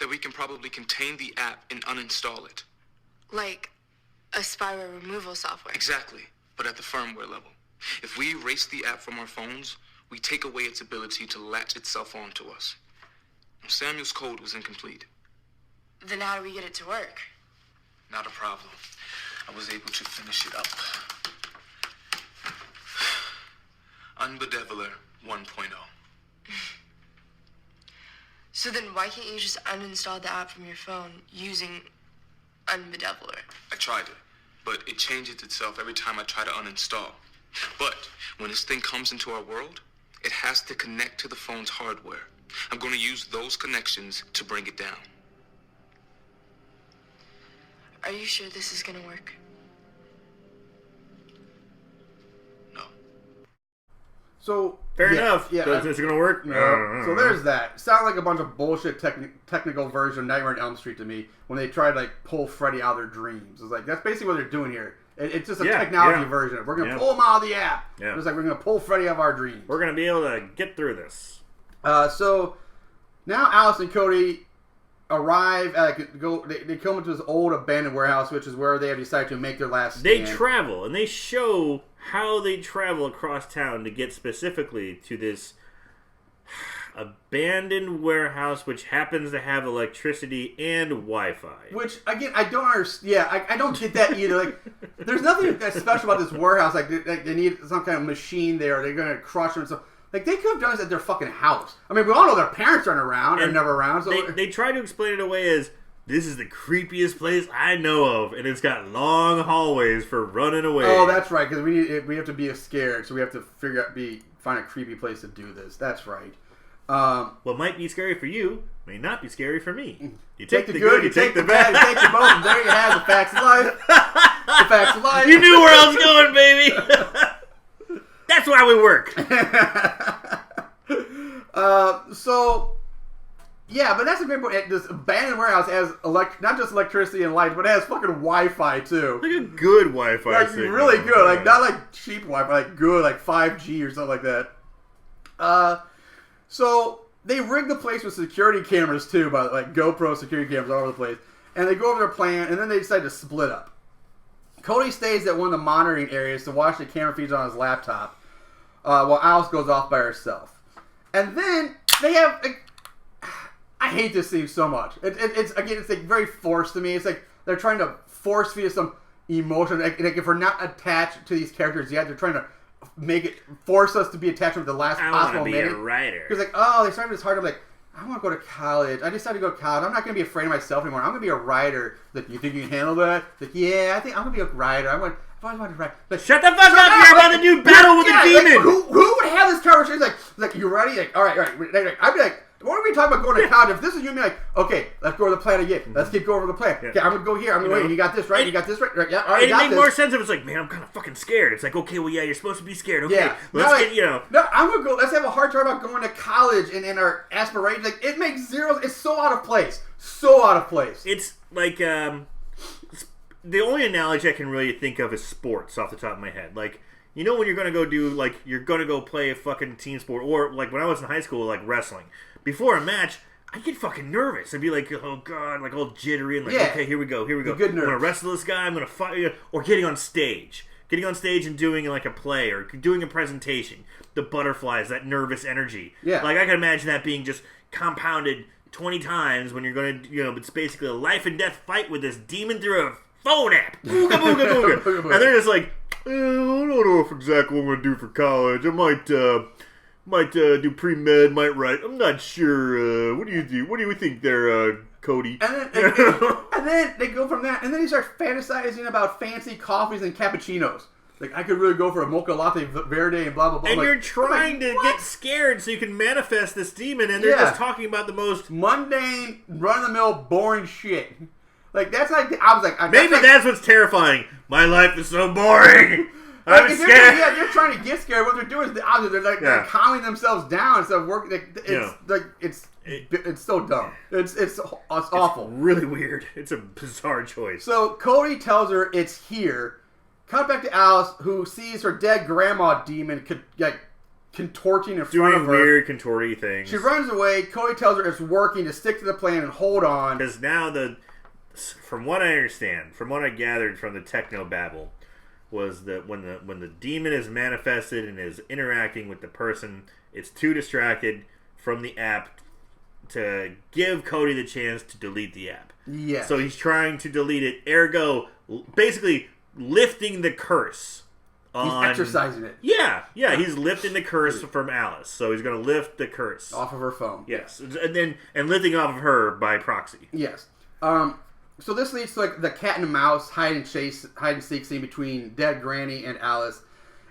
That we can probably contain the app and uninstall it. Like a spyware removal software. Exactly, but at the firmware level. If we erase the app from our phones, we take away its ability to latch itself onto us. Samuel's code was incomplete. Then how do we get it to work? Not a problem. I was able to finish it up. Unbedeviler 1.0. So then why can't you just uninstall the app from your phone using Unbedeviler? I tried it, but it changes itself every time I try to uninstall. But when this thing comes into our world, it has to connect to the phone's hardware. I'm going to use those connections to bring it down. Are you sure this is going to work? No. So fair enough. Yeah, is it going to work? No. So there's that. Sound like a bunch of bullshit technical version of Nightmare on Elm Street to me when they try to like pull Freddy out of their dreams. It's like that's basically what they're doing here. It's just a technology version. We're going to pull him out of the app. Yeah. It's like we're going to pull Freddy out of our dreams. We're going to be able to get through this. So now Alice and Cody arrive at they come into this old abandoned warehouse, which is where they have decided to make their last stand. They travel, and they show how they travel across town to get specifically to this abandoned warehouse, which happens to have electricity and Wi-Fi. Which, again, I don't understand. Yeah, I don't get that either. Like, there's nothing that special about this warehouse. Like they need some kind of machine there. They're going to crush them and stuff. Like, they could have done this at their fucking house. I mean, we all know their parents aren't around or never around. So they try to explain it away as, this is the creepiest place I know of, and it's got long hallways for running away. Oh, that's right, because we have to be scared, so we have to find a creepy place to do this. That's right. What might be scary for you may not be scary for me. You take the good, you take the bad, you take the both, and there you have the facts of life. The facts of life. You knew where I was going, baby. That's why we work. Yeah, but that's a great point. This abandoned warehouse has not just electricity and lights, but it has fucking Wi-Fi too. Like a good Wi-Fi like signal. Really good. Like not like cheap Wi-Fi, like good, like 5G or something like that. So they rig the place with security cameras too, like GoPro security cameras all over the place. And they go over their plan, and then they decide to split up. Cody stays at one of the monitoring areas to watch the camera feeds on his laptop, while Alice goes off by herself. And then they have... I hate this scene so much. It's like very forced to me. It's like they're trying to force feed some emotion. Like if we're not attached to these characters yet, they're trying to force us to be attached with the last possible minute. I want to be a writer. Because they started this hard. I'm like, I want to go to college. I decided to go to college. I'm not going to be afraid of myself anymore. I'm going to be a writer. Like, you think you can handle that? Like, yeah, I think I'm going to be a writer. I've always wanted to write. Like, shut the fuck up! You're about to do battle with a demon. Like, who would have have this conversation. Like, you ready? Like, all right. I'd be like, what are we talking about going to college? If this is you, be like, okay, let's go over the plan again. Let's keep going over the plan. Okay, I'm gonna go here. I'm gonna wait. You got this right. You got this right. Yeah, all right. It makes more sense if it's like, man, I'm kind of fucking scared. It's like, okay, well, yeah, you're supposed to be scared. Okay, let's get. No, I'm gonna go. Let's have a hard time about going to college and our aspirations. Like, it makes zero. It's so out of place. So out of place. It's like the only analogy I can really think of is sports off the top of my head. Like, you know when you're going to go do, like, you're going to go play a fucking team sport, or, like, when I was in high school, like, wrestling. Before a match, I'd get fucking nervous. I'd be like, oh, God, like, all jittery, and like, okay, here we go. I'm going to wrestle this guy, I'm going to fight, or getting on stage. Getting on stage and doing, like, a play, or doing a presentation. The butterflies, that nervous energy. Yeah. Like, I can imagine that being just compounded 20 times when you're going to, it's basically a life and death fight with this demon through a phone app. Booga, booga, booga. And they're just like, I don't know if exactly what I'm going to do for college. I might do pre-med, might write. I'm not sure. What do you do? What do you think there, Cody? And then they go from that, and then he starts fantasizing about fancy coffees and cappuccinos. Like, I could really go for a mocha latte verde and blah, blah, blah. And you're trying to get scared so you can manifest this demon, and they're just talking about the most mundane, run-of-the-mill, boring shit. Like, that's like, I was like... Maybe that's what's terrifying. My life is so boring. I'm scared. They're trying to get scared. What they're doing is the opposite. They're calming themselves down instead of working. It's so dumb. It's awful. It's really weird. It's a bizarre choice. So Cody tells her it's here. Cut back to Alice, who sees her dead grandma demon contorting in front of her. Doing weird contorty things. She runs away. Cody tells her it's working to stick to the plan and hold on. Because now from what I understand, from what I gathered from the techno babble, was that when the demon is manifested and is interacting with the person, it's too distracted from the app to give Cody the chance to delete the app. Yeah. So he's trying to delete it, ergo, basically lifting the curse. He's exercising it. Yeah, he's lifting the curse from Alice. So he's going to lift the curse off of her phone. Yes, and lifting off of her by proxy. Yes. So this leads to like the cat and mouse hide and seek scene between dead Granny and Alice.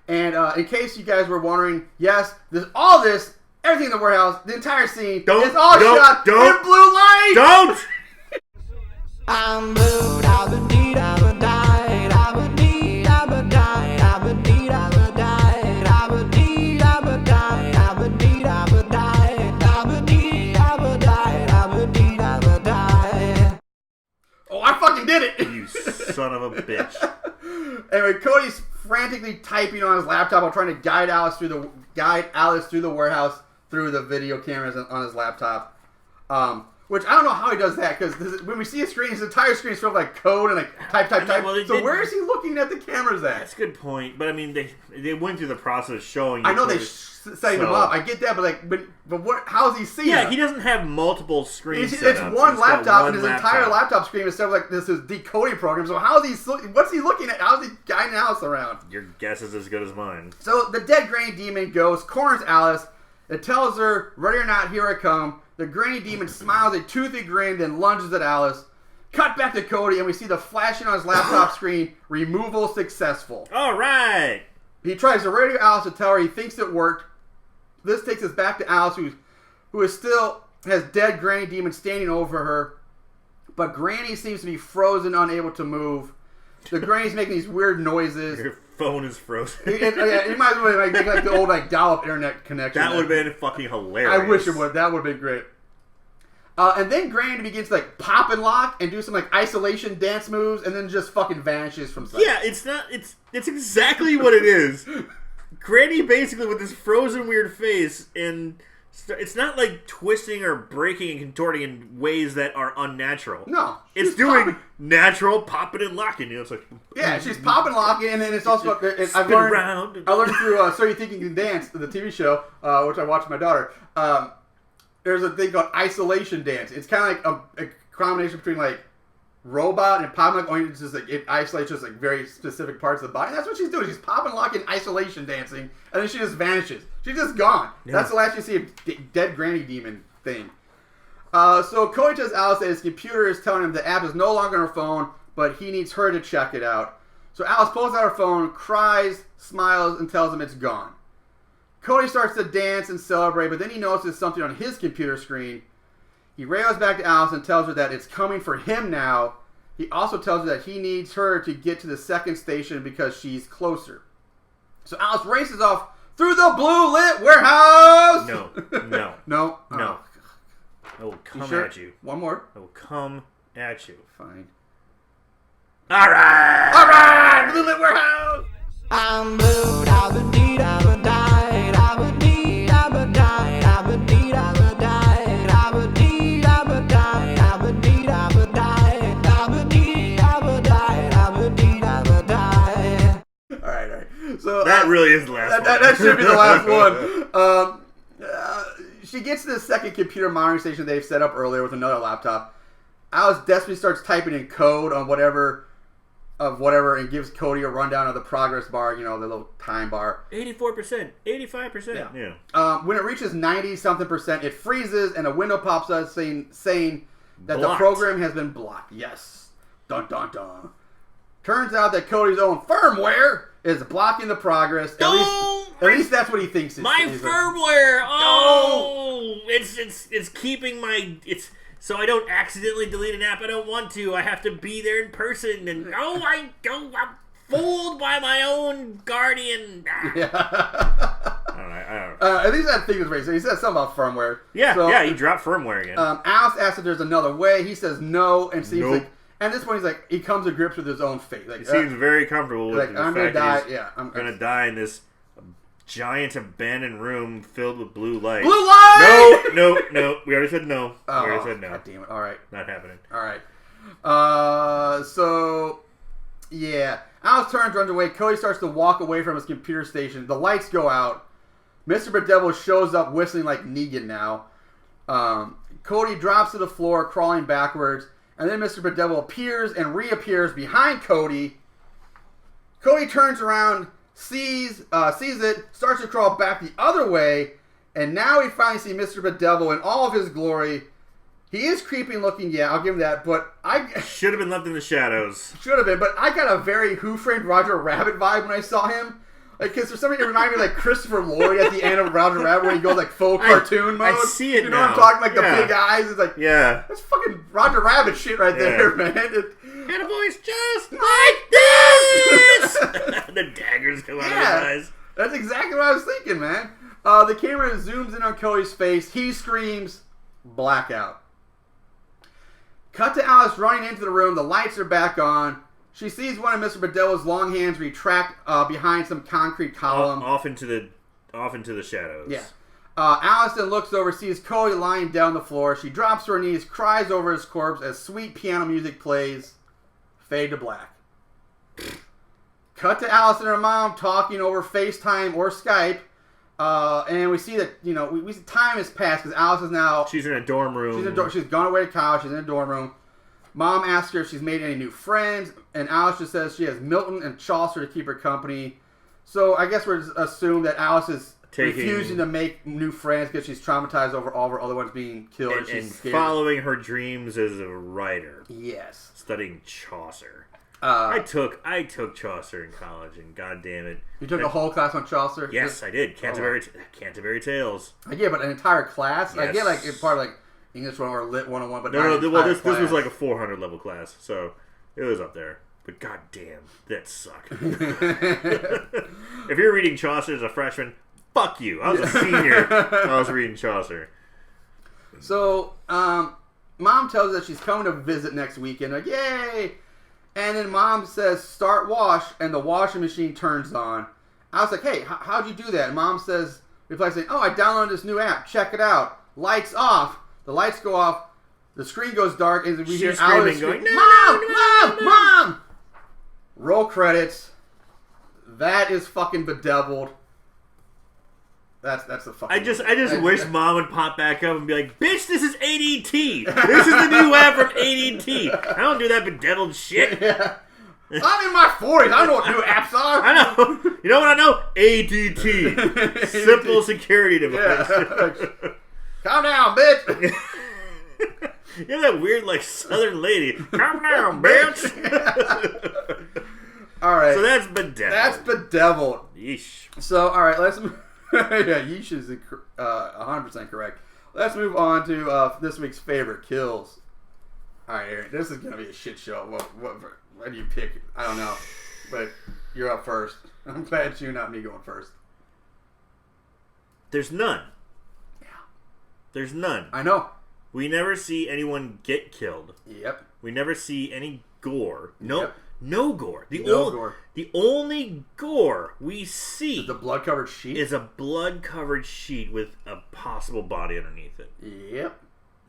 And in case you guys were wondering, yes, everything in the warehouse, the entire scene is all shot in blue light. Don't. I'm blue, I would need, I would die, I would need, I would die, I would need, I would die, I would need, I would die, I would need, I would die, I would need, I would die, I would need, I would die. Oh, I fucking did it! You son of a bitch. Anyway, Cody's frantically typing on his laptop while trying to guide Alice through the warehouse through the video cameras on his laptop. Which I don't know how he does that, because when we see a screen, his entire screen is filled with like code and like type. So where is he looking at the cameras at? That's a good point. But I mean, they went through the process of showing. I know they setting them up. I get that, but what? How is he seeing? Yeah, them? He doesn't have multiple screens. It's one laptop, and his entire laptop screen is set up like this is decoding program. So how is he? What's he looking at? How is he guiding Alice around? Your guess is as good as mine. So the dead Granny demon goes, corners Alice. It tells her, ready or not, here I come. The Granny demon smiles a toothy grin, then lunges at Alice. Cut back to Cody, and we see the flashing on his laptop screen, removal successful. All right. He tries to radio Alice to tell her he thinks it worked. This takes us back to Alice, who is still has dead Granny demon standing over her. But Granny seems to be frozen, unable to move. The Granny's making these weird noises. Your phone is frozen. You might as well make like the old dial-up internet connection. That would have been fucking hilarious. I wish it would. That would have been great. And then Granny begins to like pop and lock and do some like isolation dance moves, and then just fucking vanishes from sight. Yeah, it's exactly what it is. Granny basically with this frozen weird face, and it's not like twisting or breaking and contorting in ways that are unnatural. No, it's doing natural popping and locking. It's like she's popping and locking, and then it's also I learned through So You Think You Can Dance, the TV show, which I watched with my daughter. There's a thing called isolation dance. It's kind of like a combination between like robot and pop and lock. Only it's just like it isolates just like very specific parts of the body. And that's what she's doing. She's popping, locking, isolation dancing, and then she just vanishes. She's just gone. Yeah. That's the last you see a dead Granny demon thing. So Cody tells Alice that his computer is telling him the app is no longer on her phone, but he needs her to check it out. So Alice pulls out her phone, cries, smiles, and tells him it's gone. Cody starts to dance and celebrate, but then he notices something on his computer screen. He rails back to Alice and tells her that it's coming for him now. He also tells her that he needs her to get to the second station because she's closer. So Alice races off through the blue lit warehouse. No. No. No. Oh. I will come sure? at you. One more. I will come at you. Fine. All right. Blue lit warehouse. I'm blue, I've been deed, I've been died, I've been deed, I've been died, I've been deed, I've been died, I've been deed, I've been died, I've been deed, I've been died, I've been deed, I've been died, I've been deed, I've been died. All right. So That really is the last one. That should be the last one. She gets to the second computer monitoring station they've set up earlier with another laptop. Alice desperately starts typing in code on whatever, and gives Cody a rundown of the progress bar, the little time bar. 84%, 85%. Yeah. When it reaches 90-something%, it freezes and a window pops up saying that the Blocked. program has been blocked. Yes. Dun dun dun. Turns out that Cody's own firmware is blocking the progress. At least that's what he thinks. My firmware. Oh, it's keeping my so I don't accidentally delete an app I don't want to. I have to be there in person, and I'm fooled by my own guardian. Yeah. I don't know. At least that thing was right. So he says something about firmware. Yeah, So, yeah, he dropped firmware again. Alice asks if there's another way. He says no, and seems Nope. like. And at this point, he's like, he comes to grips with his own fate. Like, He seems very comfortable with the I'm fact gonna die. that he's Yeah, I'm gonna die in this giant abandoned room filled with blue light. Blue light. No. We already said no. Oh, we already said no. God damn it! All right. Not happening. All right. So, yeah. Alice turns, runs away. Cody starts to walk away from his computer station. The lights go out. Mr. Bedeviled shows up whistling like Negan now. Cody drops to the floor, crawling backwards. And then Mr. Bedeviled appears and reappears behind Cody. Cody turns around, sees it, starts to crawl back the other way. And now we finally see Mr. Bedeviled in all of his glory. He is creepy looking, yeah, I'll give him that. But I should have been left in the shadows. Should have been, but I got a very Who Framed Roger Rabbit vibe when I saw him. Like, because for some reason it reminded me of like Christopher Lloyd at the end of Roger Rabbit when he goes like full cartoon mode. I see it You know now. what I'm talking? Like the Yeah. big eyes. It's like, Yeah. that's fucking Roger Rabbit shit right there, man. Had a voice just like this. The daggers come out of his eyes. That's exactly what I was thinking, man. The camera zooms in on Cody's face. He screams, blackout. Cut to Alice running into the room. The lights are back on. She sees one of Mr. Bedevil's long hands retract behind some concrete column. Off into the shadows. Yeah. Alice then looks over, sees Cody lying down on the floor. She drops to her knees, cries over his corpse as sweet piano music plays. Fade to black. Cut to Alice and her mom talking over FaceTime or Skype. And we see that, we see time has passed because Alice is now... She's in a dorm room. She's gone away to college. She's in a dorm room. Mom asks her if she's made any new friends, and Alice just says she has Milton and Chaucer to keep her company. So I guess we're just assume that Alice is refusing to make new friends because she's traumatized over all of her other ones being killed, and she's scared. Following her dreams as a writer. Yes. Studying Chaucer. I took Chaucer in college, and goddamn it, you took a whole class on Chaucer? Yes, I did. Canterbury Tales. I get, but an entire class. Yes. I get like part of like English 101 or Lit 101, but No. Well, this class. was like a 400 level class, so it was up there. But goddamn, that sucked. If you're reading Chaucer as a freshman, fuck you. I was a senior. I was reading Chaucer. So, Mom tells her that she's coming to visit next weekend. Like, yay! And then Mom says, start wash, and the washing machine turns on. I was like, hey, how'd you do that? And Mom replies saying, oh, I downloaded this new app. Check it out. Lights off. The lights go off. The screen goes dark, and we hear Alice going, Mom! Roll credits. That is fucking Bedeviled. That's the fucking... I just wish Mom would pop back up and be like, bitch, this is ADT. This is the new app from ADT. I don't do that bedeviled shit. Yeah. I'm in my 40s. I don't know what new apps are. I know. You know what I know? ADT. Simple security device. Yeah. Calm down, bitch. You're that weird, like, southern lady. Calm down, bitch. All right. So that's Bedeviled. That's Bedeviled. Yeesh. So, all right, let's Yeah, Yeesh is 100% correct. Let's move on to this week's favorite kills. All right, Aaron, this is gonna be a shit show. What do you pick? I don't know, but you're up first. I'm glad it's you, not me, going first. There's none. Yeah. There's none. I know. We never see anyone get killed. Yep. We never see any gore. No, Yep. no gore. Gore. The only gore we see The blood-covered sheet. is a blood-covered sheet with a possible body underneath it. Yep.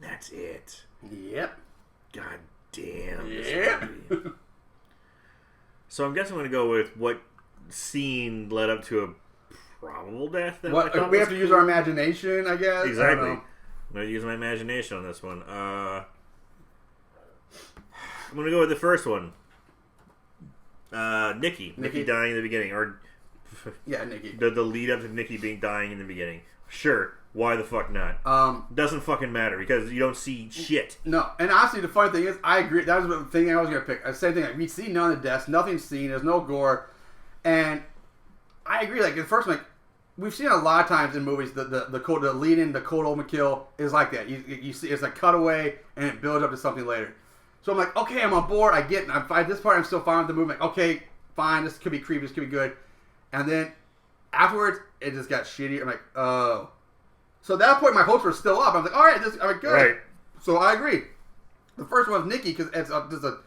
That's it. Yep. God damn. this Yep. movie. So I'm guessing I'm going to go with what scene led up to a probable death. That I What thought we was have to use cool. our imagination, I guess. Exactly. I don't know. I'm going to use my imagination on this one. I'm going to go with the first one. Nikki dying in the beginning, or Yeah, Nikki. the lead up to Nikki dying in the beginning. Sure, why the fuck not? Doesn't fucking matter because you don't see shit. No, and honestly, the funny thing is, I agree. That was the thing I was going to pick. Same thing. Like, we see none of the deaths, nothing's seen. There's no gore, and I agree. Like the first one, like we've seen a lot of times in movies, the lead in the cold open kill is like that. You see, it's a cutaway, and it builds up to something later. So I'm like, okay, I'm on board. I get it. At this part, I'm still fine with the movie. Like, okay, fine. This could be creepy. This could be good. And then afterwards, it just got shitty. I'm like, oh. So at that point, my hopes were still up. I was like, all right, I'm like, good. Right. So I agree. The first one was Nikki because it's just a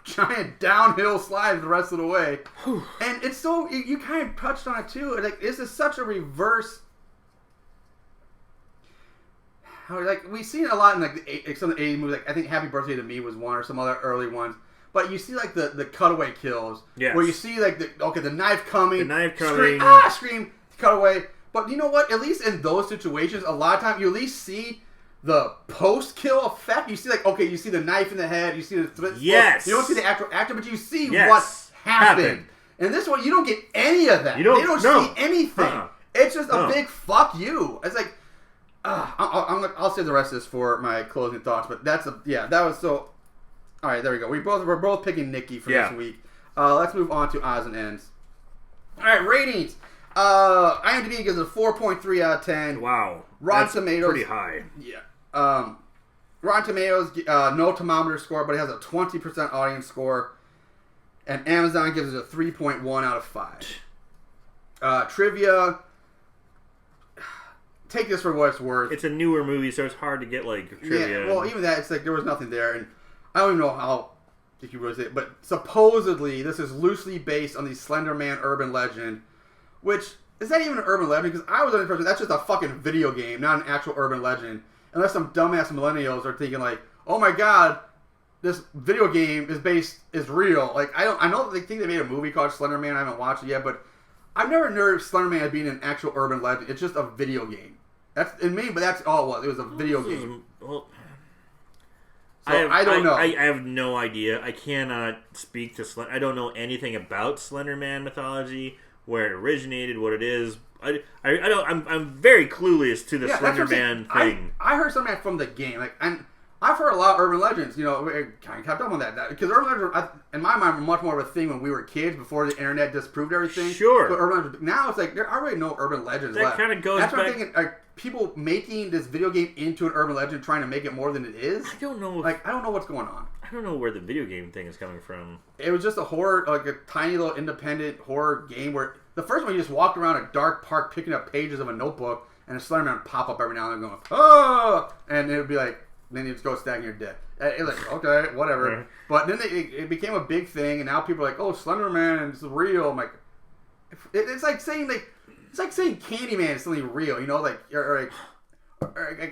giant downhill slide the rest of the way. And it's so, you kind of touched on it too. Like, this is such a reverse. Like, we've seen it a lot in like some of the 80s movies. Like, I think Happy Birthday to Me was one, or some other early ones. But you see like the cutaway kills, yes. where you see like the knife coming, scream, cutaway. But you know what? At least in those situations, a lot of times you at least see the post kill effect. You see like, okay, you see the knife in the head, you see the threat. Yes. You don't see the actual actor, but you see Yes. what happened. And this one, you don't get any of that. They don't see anything. It's just a big fuck you. It's like. I'll save the rest of this for my closing thoughts, but that was so. All right, there we go. We're both picking Nikki for this week. Let's move on to odds and ends. All right, ratings. IMDb gives it a 4.3 out of 10. Wow, Rotten that's Tomatoes, pretty high. Yeah. Rotten Tomatoes, no thermometer score, but it has a 20% audience score, and Amazon gives it a 3.1 out of 5. Trivia. Take this for what it's worth. It's a newer movie, so it's hard to get like trivia. Yeah, well, even that, it's like there was nothing there, and I don't even know how if you really say it, but supposedly this is loosely based on the Slender Man urban legend, which is that even an urban legend? Because I was under the impression that's just a fucking video game, not an actual urban legend. Unless some dumbass millennials are thinking like, oh my god, this video game is real. Like I know that they think they made a movie called Slender Man. I haven't watched it yet, but I've never heard of Slender Man as being an actual urban legend. It's just a video game. That's in me, but that's all it was. It was a video game. Well, so I don't know. I have no idea. I cannot speak to Slender. I don't know anything about Slender Man mythology, where it originated, what it is. I don't. I'm very clueless to the Slender Man thing. I heard Slender Man from the game, and I've heard a lot of urban legends. You know, we kind of kept up on that because urban legends, in my mind, were much more of a thing when we were kids before the internet disproved everything. Sure. So urban legends, now it's like there are really no urban legends left. That kind of goes That's back. What I'm thinking. Are people making this video game into an urban legend, trying to make it more than it is? I don't know. I don't know what's going on. I don't know where the video game thing is coming from. It was just a horror, like a tiny little independent horror game where the first one you just walked around a dark park picking up pages of a notebook, and a Slender Man would pop up every now and then going, oh, and it would be like. Then you just go staggering your dead. It's like, okay, whatever. Right. But then it became a big thing, and now people are like, oh, Slender Man is real. I'm like, it's like saying Candyman is something real, you know, or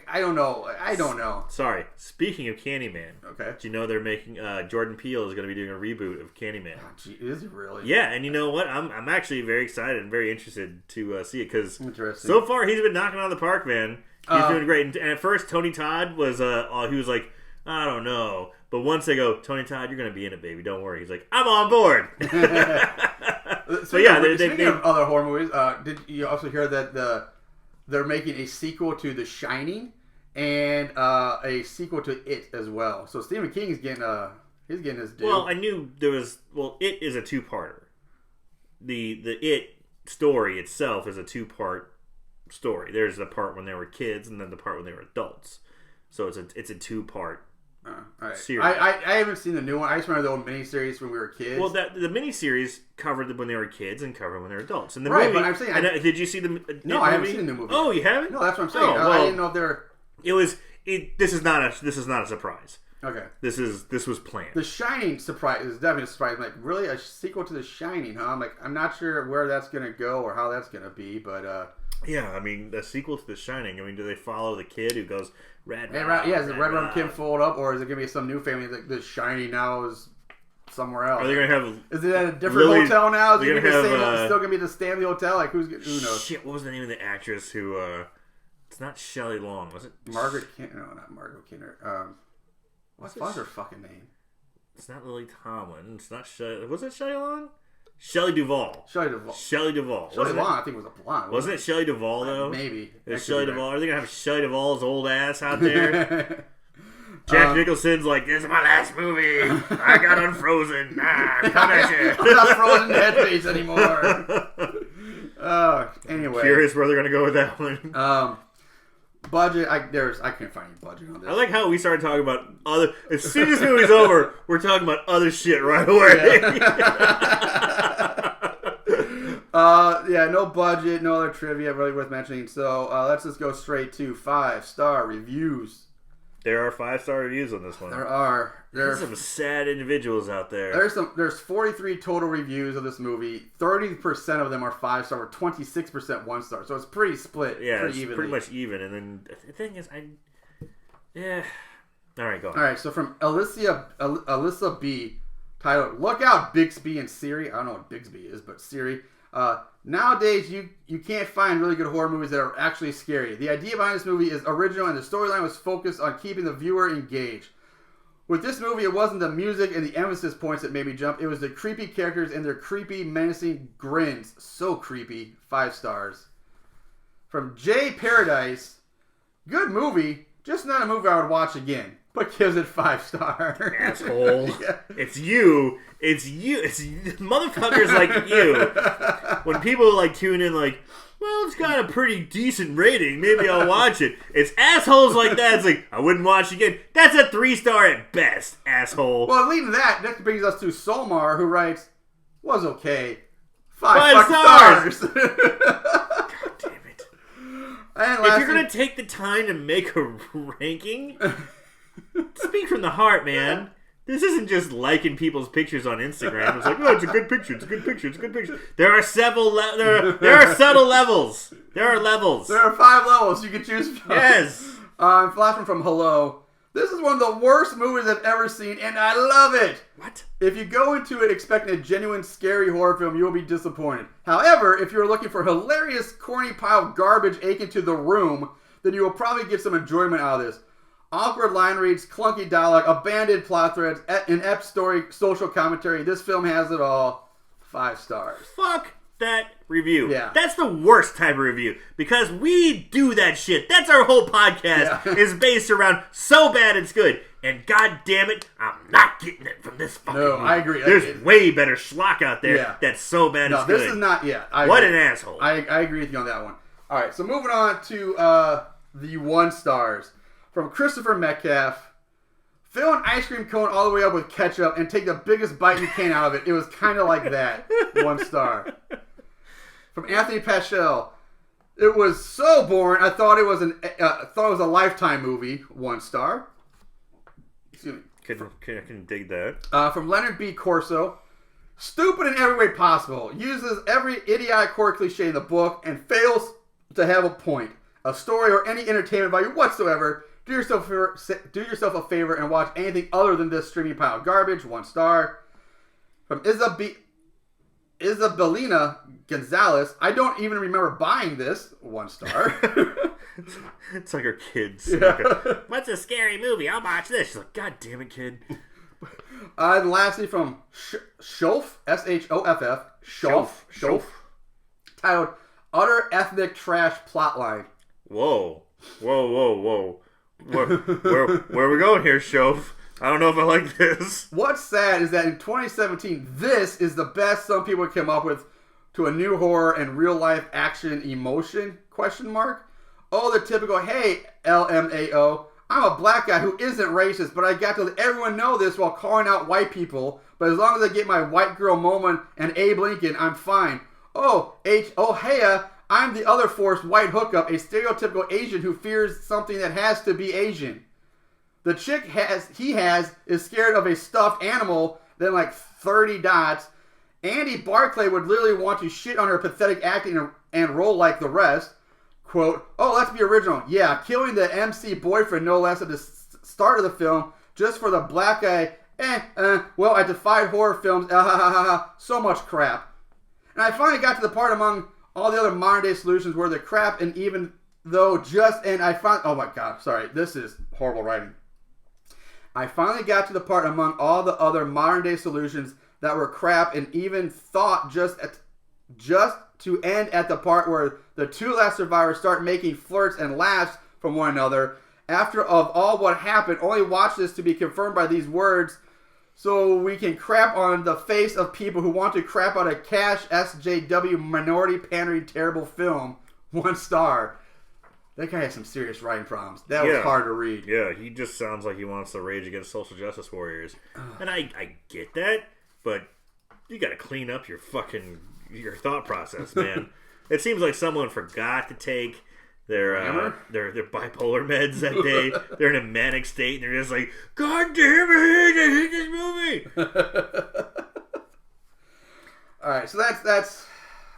I don't know. I don't know. Sorry. Speaking of Candyman, okay, do you know they're making Jordan Peele is going to be doing a reboot of Candyman? Oh, gee, is it really? Yeah, and you know what? I'm actually very excited and very interested to see it because Interesting. so far he's been knocking on the park, man. He's doing great. And at first, Tony Todd was he was like, I don't know. But once they go, Tony Todd, you're going to be in it, baby. Don't worry. He's like, I'm on board. So yeah, speaking of other horror movies, did you also hear that they're making a sequel to The Shining and a sequel to It as well? So Stephen King is getting his due. Well, I knew there was. Well, It is a two-parter. The It story itself is a two-part story. There's the part when they were kids, and then the part when they were adults. So it's a 2-part series. I haven't seen the new one. I just remember the old miniseries when we were kids. Well, the miniseries covered when they were kids and covered when they were adults. And the right, movie, but I'm saying... did you see the No, movie? I haven't seen the new movie. Oh, you haven't? No, that's what I'm saying. Oh, well, I didn't know if they were... This is not a surprise. Okay. This was planned. The Shining surprise is definitely a surprise. I'm like, really? A sequel to The Shining, huh? I'm like, I'm not sure where that's going to go or how that's going to be, but... Yeah, I mean, the sequel to The Shining, I mean, do they follow the kid who goes, Red Rob? Yeah, is it Red Rob Kim fold up, or is it going to be some new family that The Shining now is somewhere else? Are they going to have... Is it at a different hotel now? Is it gonna have, still going to be the Stanley Hotel? Like, who knows? Shit, what was the name of the actress who... It's not Shelley Long, was it? Margaret Kinner. No, not Margaret Kinner. What's her fucking name? It's not Lily Tomlin. It's not Shelley... Was it Shelley Long? Shelley Duvall. Shelley Duvall. Shelley Long, I think, was a blonde. Wasn't it Shelley Duvall, though? Maybe. Is Shelley Duvall? Are they going to have Shelley Duvall's old ass out there? Jack Nicholson's like, this is my last movie. I got unfrozen. I'm not frozen headface anymore. Anyway. Curious where they're going to go with that one. Budget, I couldn't find any budget on this. I like how we started talking about other... As soon as this movie's over, we're talking about other shit right away. No budget, no other trivia really worth mentioning. So let's just go straight to 5-star reviews. There are 5-star reviews on this one. There are. There's some sad individuals out there. There's 43 total reviews of this movie. 30% of them are 5-star, or 26% 1-star. So it's pretty split. Yeah, pretty evenly. pretty much even. And then the thing is, all right, go on. All right, so from Alyssa B, titled "Look Out, Bixby and Siri." I don't know what Bixby is, but Siri. Nowadays, you can't find really good horror movies that are actually scary. The idea behind this movie is original, and the storyline was focused on keeping the viewer engaged. With this movie, it wasn't the music and the emphasis points that made me jump. It was the creepy characters and their creepy, menacing grins. So creepy. 5 stars. From J Paradise, good movie, just not a movie I would watch again, but gives it 5 stars. Asshole. Yeah. It's you. It's motherfuckers like you. When people like tune in like, well, it's got a pretty decent rating, maybe I'll watch it. It's assholes like that. It's like, I wouldn't watch it again. That's a 3-star at best, asshole. Well, leaving that brings us to Solmar, who writes, was okay. 5 stars. God damn it. And if you're going to take the time to make a ranking, speak from the heart, man. This isn't just liking people's pictures on Instagram. It's like, oh, it's a good picture. It's a good picture. It's a good picture. There are several. There are subtle levels. There are levels. There are 5 levels you can choose from. Yes. Flashman from Hello. This is one of the worst movies I've ever seen, and I love it. What? If you go into it expecting a genuine scary horror film, you will be disappointed. However, if you're looking for hilarious, corny pile of garbage akin to The Room, then you will probably get some enjoyment out of this. Awkward line reads, clunky dialogue, abandoned plot threads, inept story, social commentary. This film has it all. 5 stars. Fuck that review. Yeah. That's the worst type of review. Because we do that shit. That's our whole podcast is based around so bad it's good. And god damn it, I'm not getting it from this fucking movie. I agree. There's way better schlock out there that's so bad it's good. No, this is not yet. What an asshole. I agree with you on that one. Alright, so moving on to the 1 stars. From Christopher Metcalf. Fill an ice cream cone all the way up with ketchup and take the biggest bite you can out of it. It was kind of like that. 1 star. From Anthony Paschal. It was so boring. I thought it was a Lifetime movie. 1 star. Excuse me. I can dig that. From Leonard B. Corso. Stupid in every way possible. Uses every idiotic horror cliche in the book and fails to have a point, a story, or any entertainment value whatsoever. Do yourself a favor and watch anything other than this streaming pile of garbage. 1 star. From Isabelina Gonzalez. I don't even remember buying this. 1 star. It's like our kids. Yeah. What's a scary movie? I'll watch this. She's like, God damn it, kid. And lastly from Shoff, S-H-O-F-F. Shoff. Titled Utter Ethnic Trash Plotline. Whoa. Where are we going here, Shoff? I don't know if I like this. What's sad is that in 2017, this is the best some people come up with to a new horror and real life action emotion? Question mark. Oh, the typical, hey, LMAO, I'm a black guy who isn't racist, but I got to let everyone know this while calling out white people. But as long as I get my white girl moment and Abe Lincoln, I'm fine. Oh, hey, I'm the other forced white hookup, a stereotypical Asian who fears something that has to be Asian. The chick is scared of a stuffed animal, then like 30 dots. Andy Barclay would literally want to shit on her pathetic acting and roll like the rest. Quote, oh, let's be original. Yeah, killing the MC boyfriend no less at the start of the film just for the black guy. Well, I defied horror films. So much crap. And I finally got to the part among all the other modern day solutions where the crap, and even though oh my god, sorry, this is horrible writing. I finally got to the part among all the other modern day solutions that were crap, and even thought just to end at the part where the two last survivors start making flirts and laughs from one another. After of all what happened, only watch this to be confirmed by these words, so we can crap on the face of people who want to crap on a cash SJW minority pandering terrible film. 1 star. That guy has some serious writing problems. That was hard to read. Yeah, he just sounds like he wants to rage against social justice warriors. And I get that, but you gotta clean up your thought process, man. It seems like someone forgot to take their bipolar meds that day. They're in a manic state, and they're just like, God damn it, I hate this movie. All right, so that's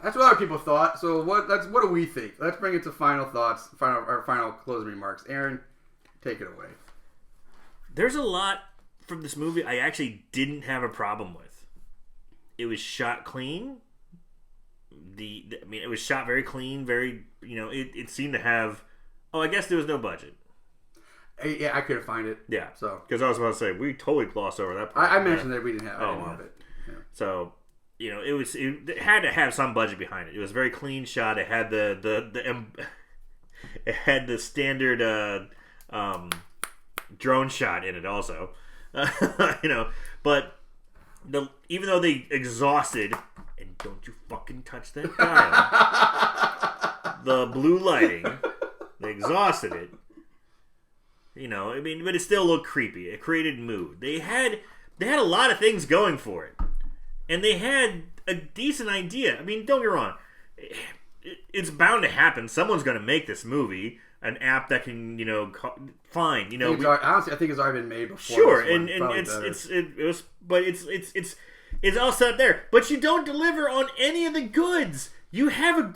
what other people thought. So what do we think? Let's bring it to final thoughts, our final closing remarks. Aaron, take it away. There's a lot from this movie I actually didn't have a problem with. It was shot clean. It was shot very clean, very, it seemed to have, I guess there was no budget. Yeah, I couldn't find it. Yeah. So, because I was about to say, we totally glossed over that part. I mentioned that we didn't have it. Yeah. So, it had to have some budget behind it. It was a very clean shot. It had it had the standard drone shot in it also. But even though they exhausted, and don't you fucking touch that dial, the blue lighting, they exhausted it. But it still looked creepy. It created mood. They had a lot of things going for it, and they had a decent idea. Don't get me wrong. It's bound to happen. Someone's going to make this movie. An app that can, fine. Honestly, I think it's already been made before. Sure, and it's all set up there. But you don't deliver on any of the goods. You have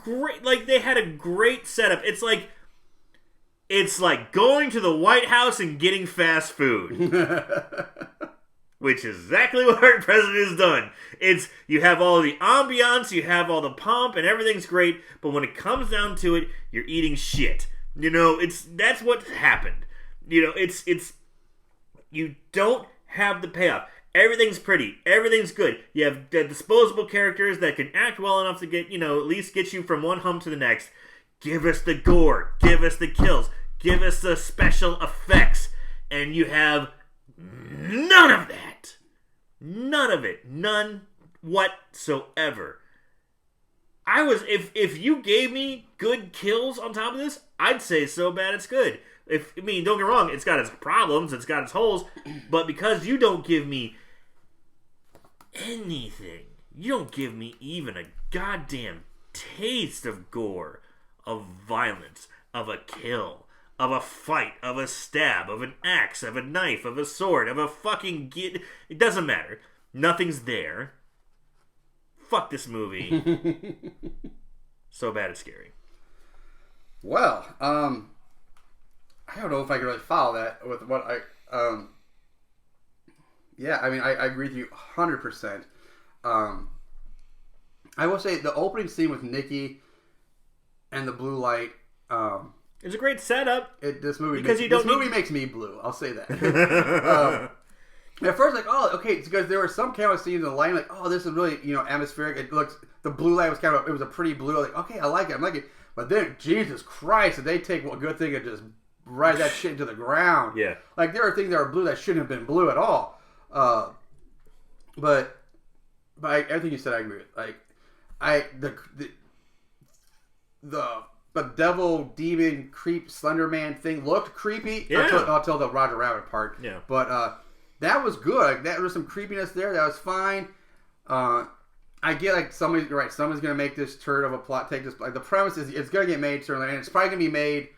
they had a great setup. It's like going to the White House and getting fast food. Which is exactly what our president has done. You have all the ambiance, you have all the pomp, and everything's great, but when it comes down to it, you're eating shit. That's what happened. You don't have the payoff. Everything's pretty. Everything's good. You have the disposable characters that can act well enough to get, at least get you from one hump to the next. Give us the gore. Give us the kills. Give us the special effects. And you have none of that. None of it. None whatsoever. If you gave me good kills on top of this, I'd say so bad it's good. Don't get me wrong, it's got its problems, it's got its holes, but because you don't give me anything, you don't give me even a goddamn taste of gore, of violence, of a kill, of a fight, of a stab, of an axe, of a knife, of a sword, of a fucking it doesn't matter. Nothing's there. Fuck this movie. So bad it's scary. Well, I don't know if I can really follow that with what I agree with you 100%. I will say the opening scene with Nikki and the blue light. It's a great setup. This movie makes me blue. I'll say that. At first, because there were some camera scenes in the lighting, this is really, atmospheric. It looks, the blue light was it was a pretty blue. Okay, I like it. But then, Jesus Christ, did they take one good thing and just ride that shit into the ground? Yeah. There are things that are blue that shouldn't have been blue at all. But everything you said, I agree with. the devil, demon, creep, Slender Man thing looked creepy until the Roger Rabbit part. Yeah. But that was good. There was some creepiness there. That was fine. I get like somebody's gonna make this turd of a plot. Take this. Like the premise is it's gonna get made certainly, and it's probably gonna be made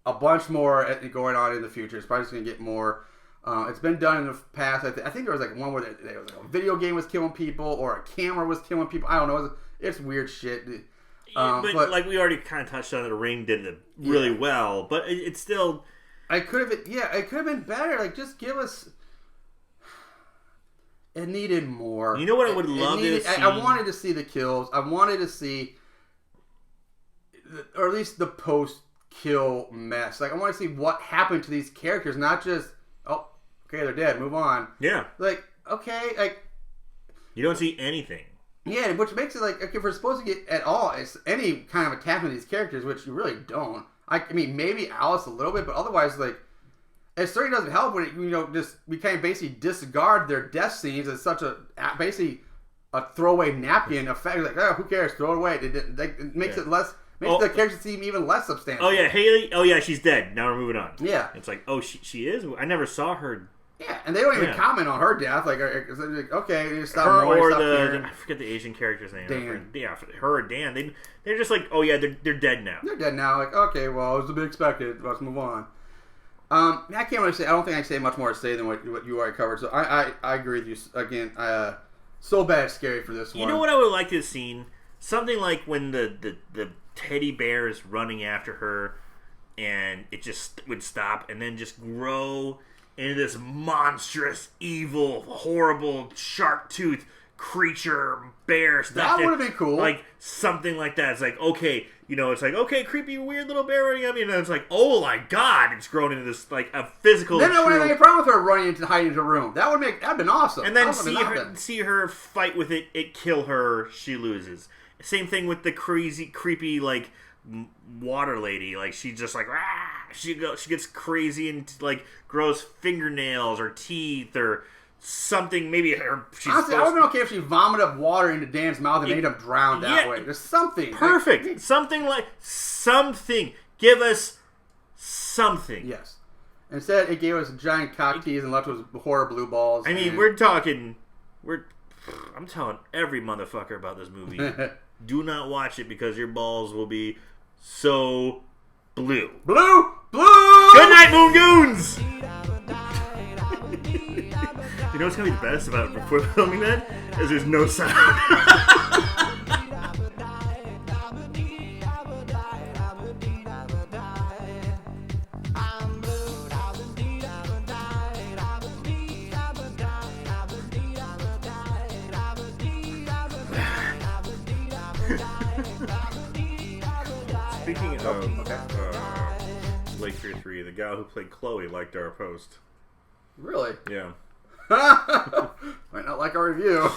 a bunch more going on in the future. It's probably just gonna get more. It's been done in the past. I think there was like one where there was like a video game was killing people or a camera was killing people. I don't know. It's weird shit. But like we already kind of touched on, the Ring did it really well, but it's still. It could have been better. Like just give us. It needed more. You know what I would love to see? I wanted to see the kills. I wanted to see, or at least the post-kill mess. Like I want to see what happened to these characters, not just okay, they're dead. Move on. Yeah. Like okay, like you don't see anything. Yeah, which makes it like okay, if we're supposed to get at all it's any kind of attachment to these characters, which you really don't. I mean, maybe Alice a little bit, but otherwise, like, it certainly doesn't help when we kind of basically disregard their death scenes as such basically a throwaway napkin effect. Like, oh, who cares? Throw it away. It makes it less. Makes the character seem even less substantial. Oh yeah, Haley. Oh yeah, she's dead. Now we're moving on. Yeah, it's like, oh, she is. I never saw her. Yeah, and they don't even comment on her death. Like, okay, stop. Her or I forget the Asian character's name. Dan. Her or Dan. They're just like, oh yeah, they're dead now. They're dead now. Like, okay, well, it was to be expected. Let's move on. I can't really say. I don't think I can say much more to say than what you already covered. So I agree with you again. So bad, it's scary for this one. You know what I would like to have seen? Something like when the teddy bear is running after her, and it just would stop and then just grow into this monstrous, evil, horrible, shark-toothed creature, bear stuff. That would have been cool. Like, something like that. It's like, okay, okay, creepy, weird little bear running at me, and then it's like, oh my god, it's grown into this, like, a physical... Then I wouldn't have any problem with her hiding into a room. That'd been awesome. And then see her fight with it kill her, she loses. Same thing with the creepy, like, water lady. Like, she just like she gets crazy and like grows fingernails or teeth or something. Maybe honestly, I would have been okay if she vomited up water into Dan's mouth and made him drown that way. There's something perfect. Something. Give us something. Yes. Instead, it gave us a giant cock tease and left us with horror blue balls. I mean, I'm telling every motherfucker about this movie. Do not watch it because your balls will be so blue. Blue! Good night, Moon Goons! You know what's going to be the best about before filming that? Is there's no sound. Speaking of Lake Fear 3, the guy who played Chloe liked our post. Really? Yeah. Might not like our review.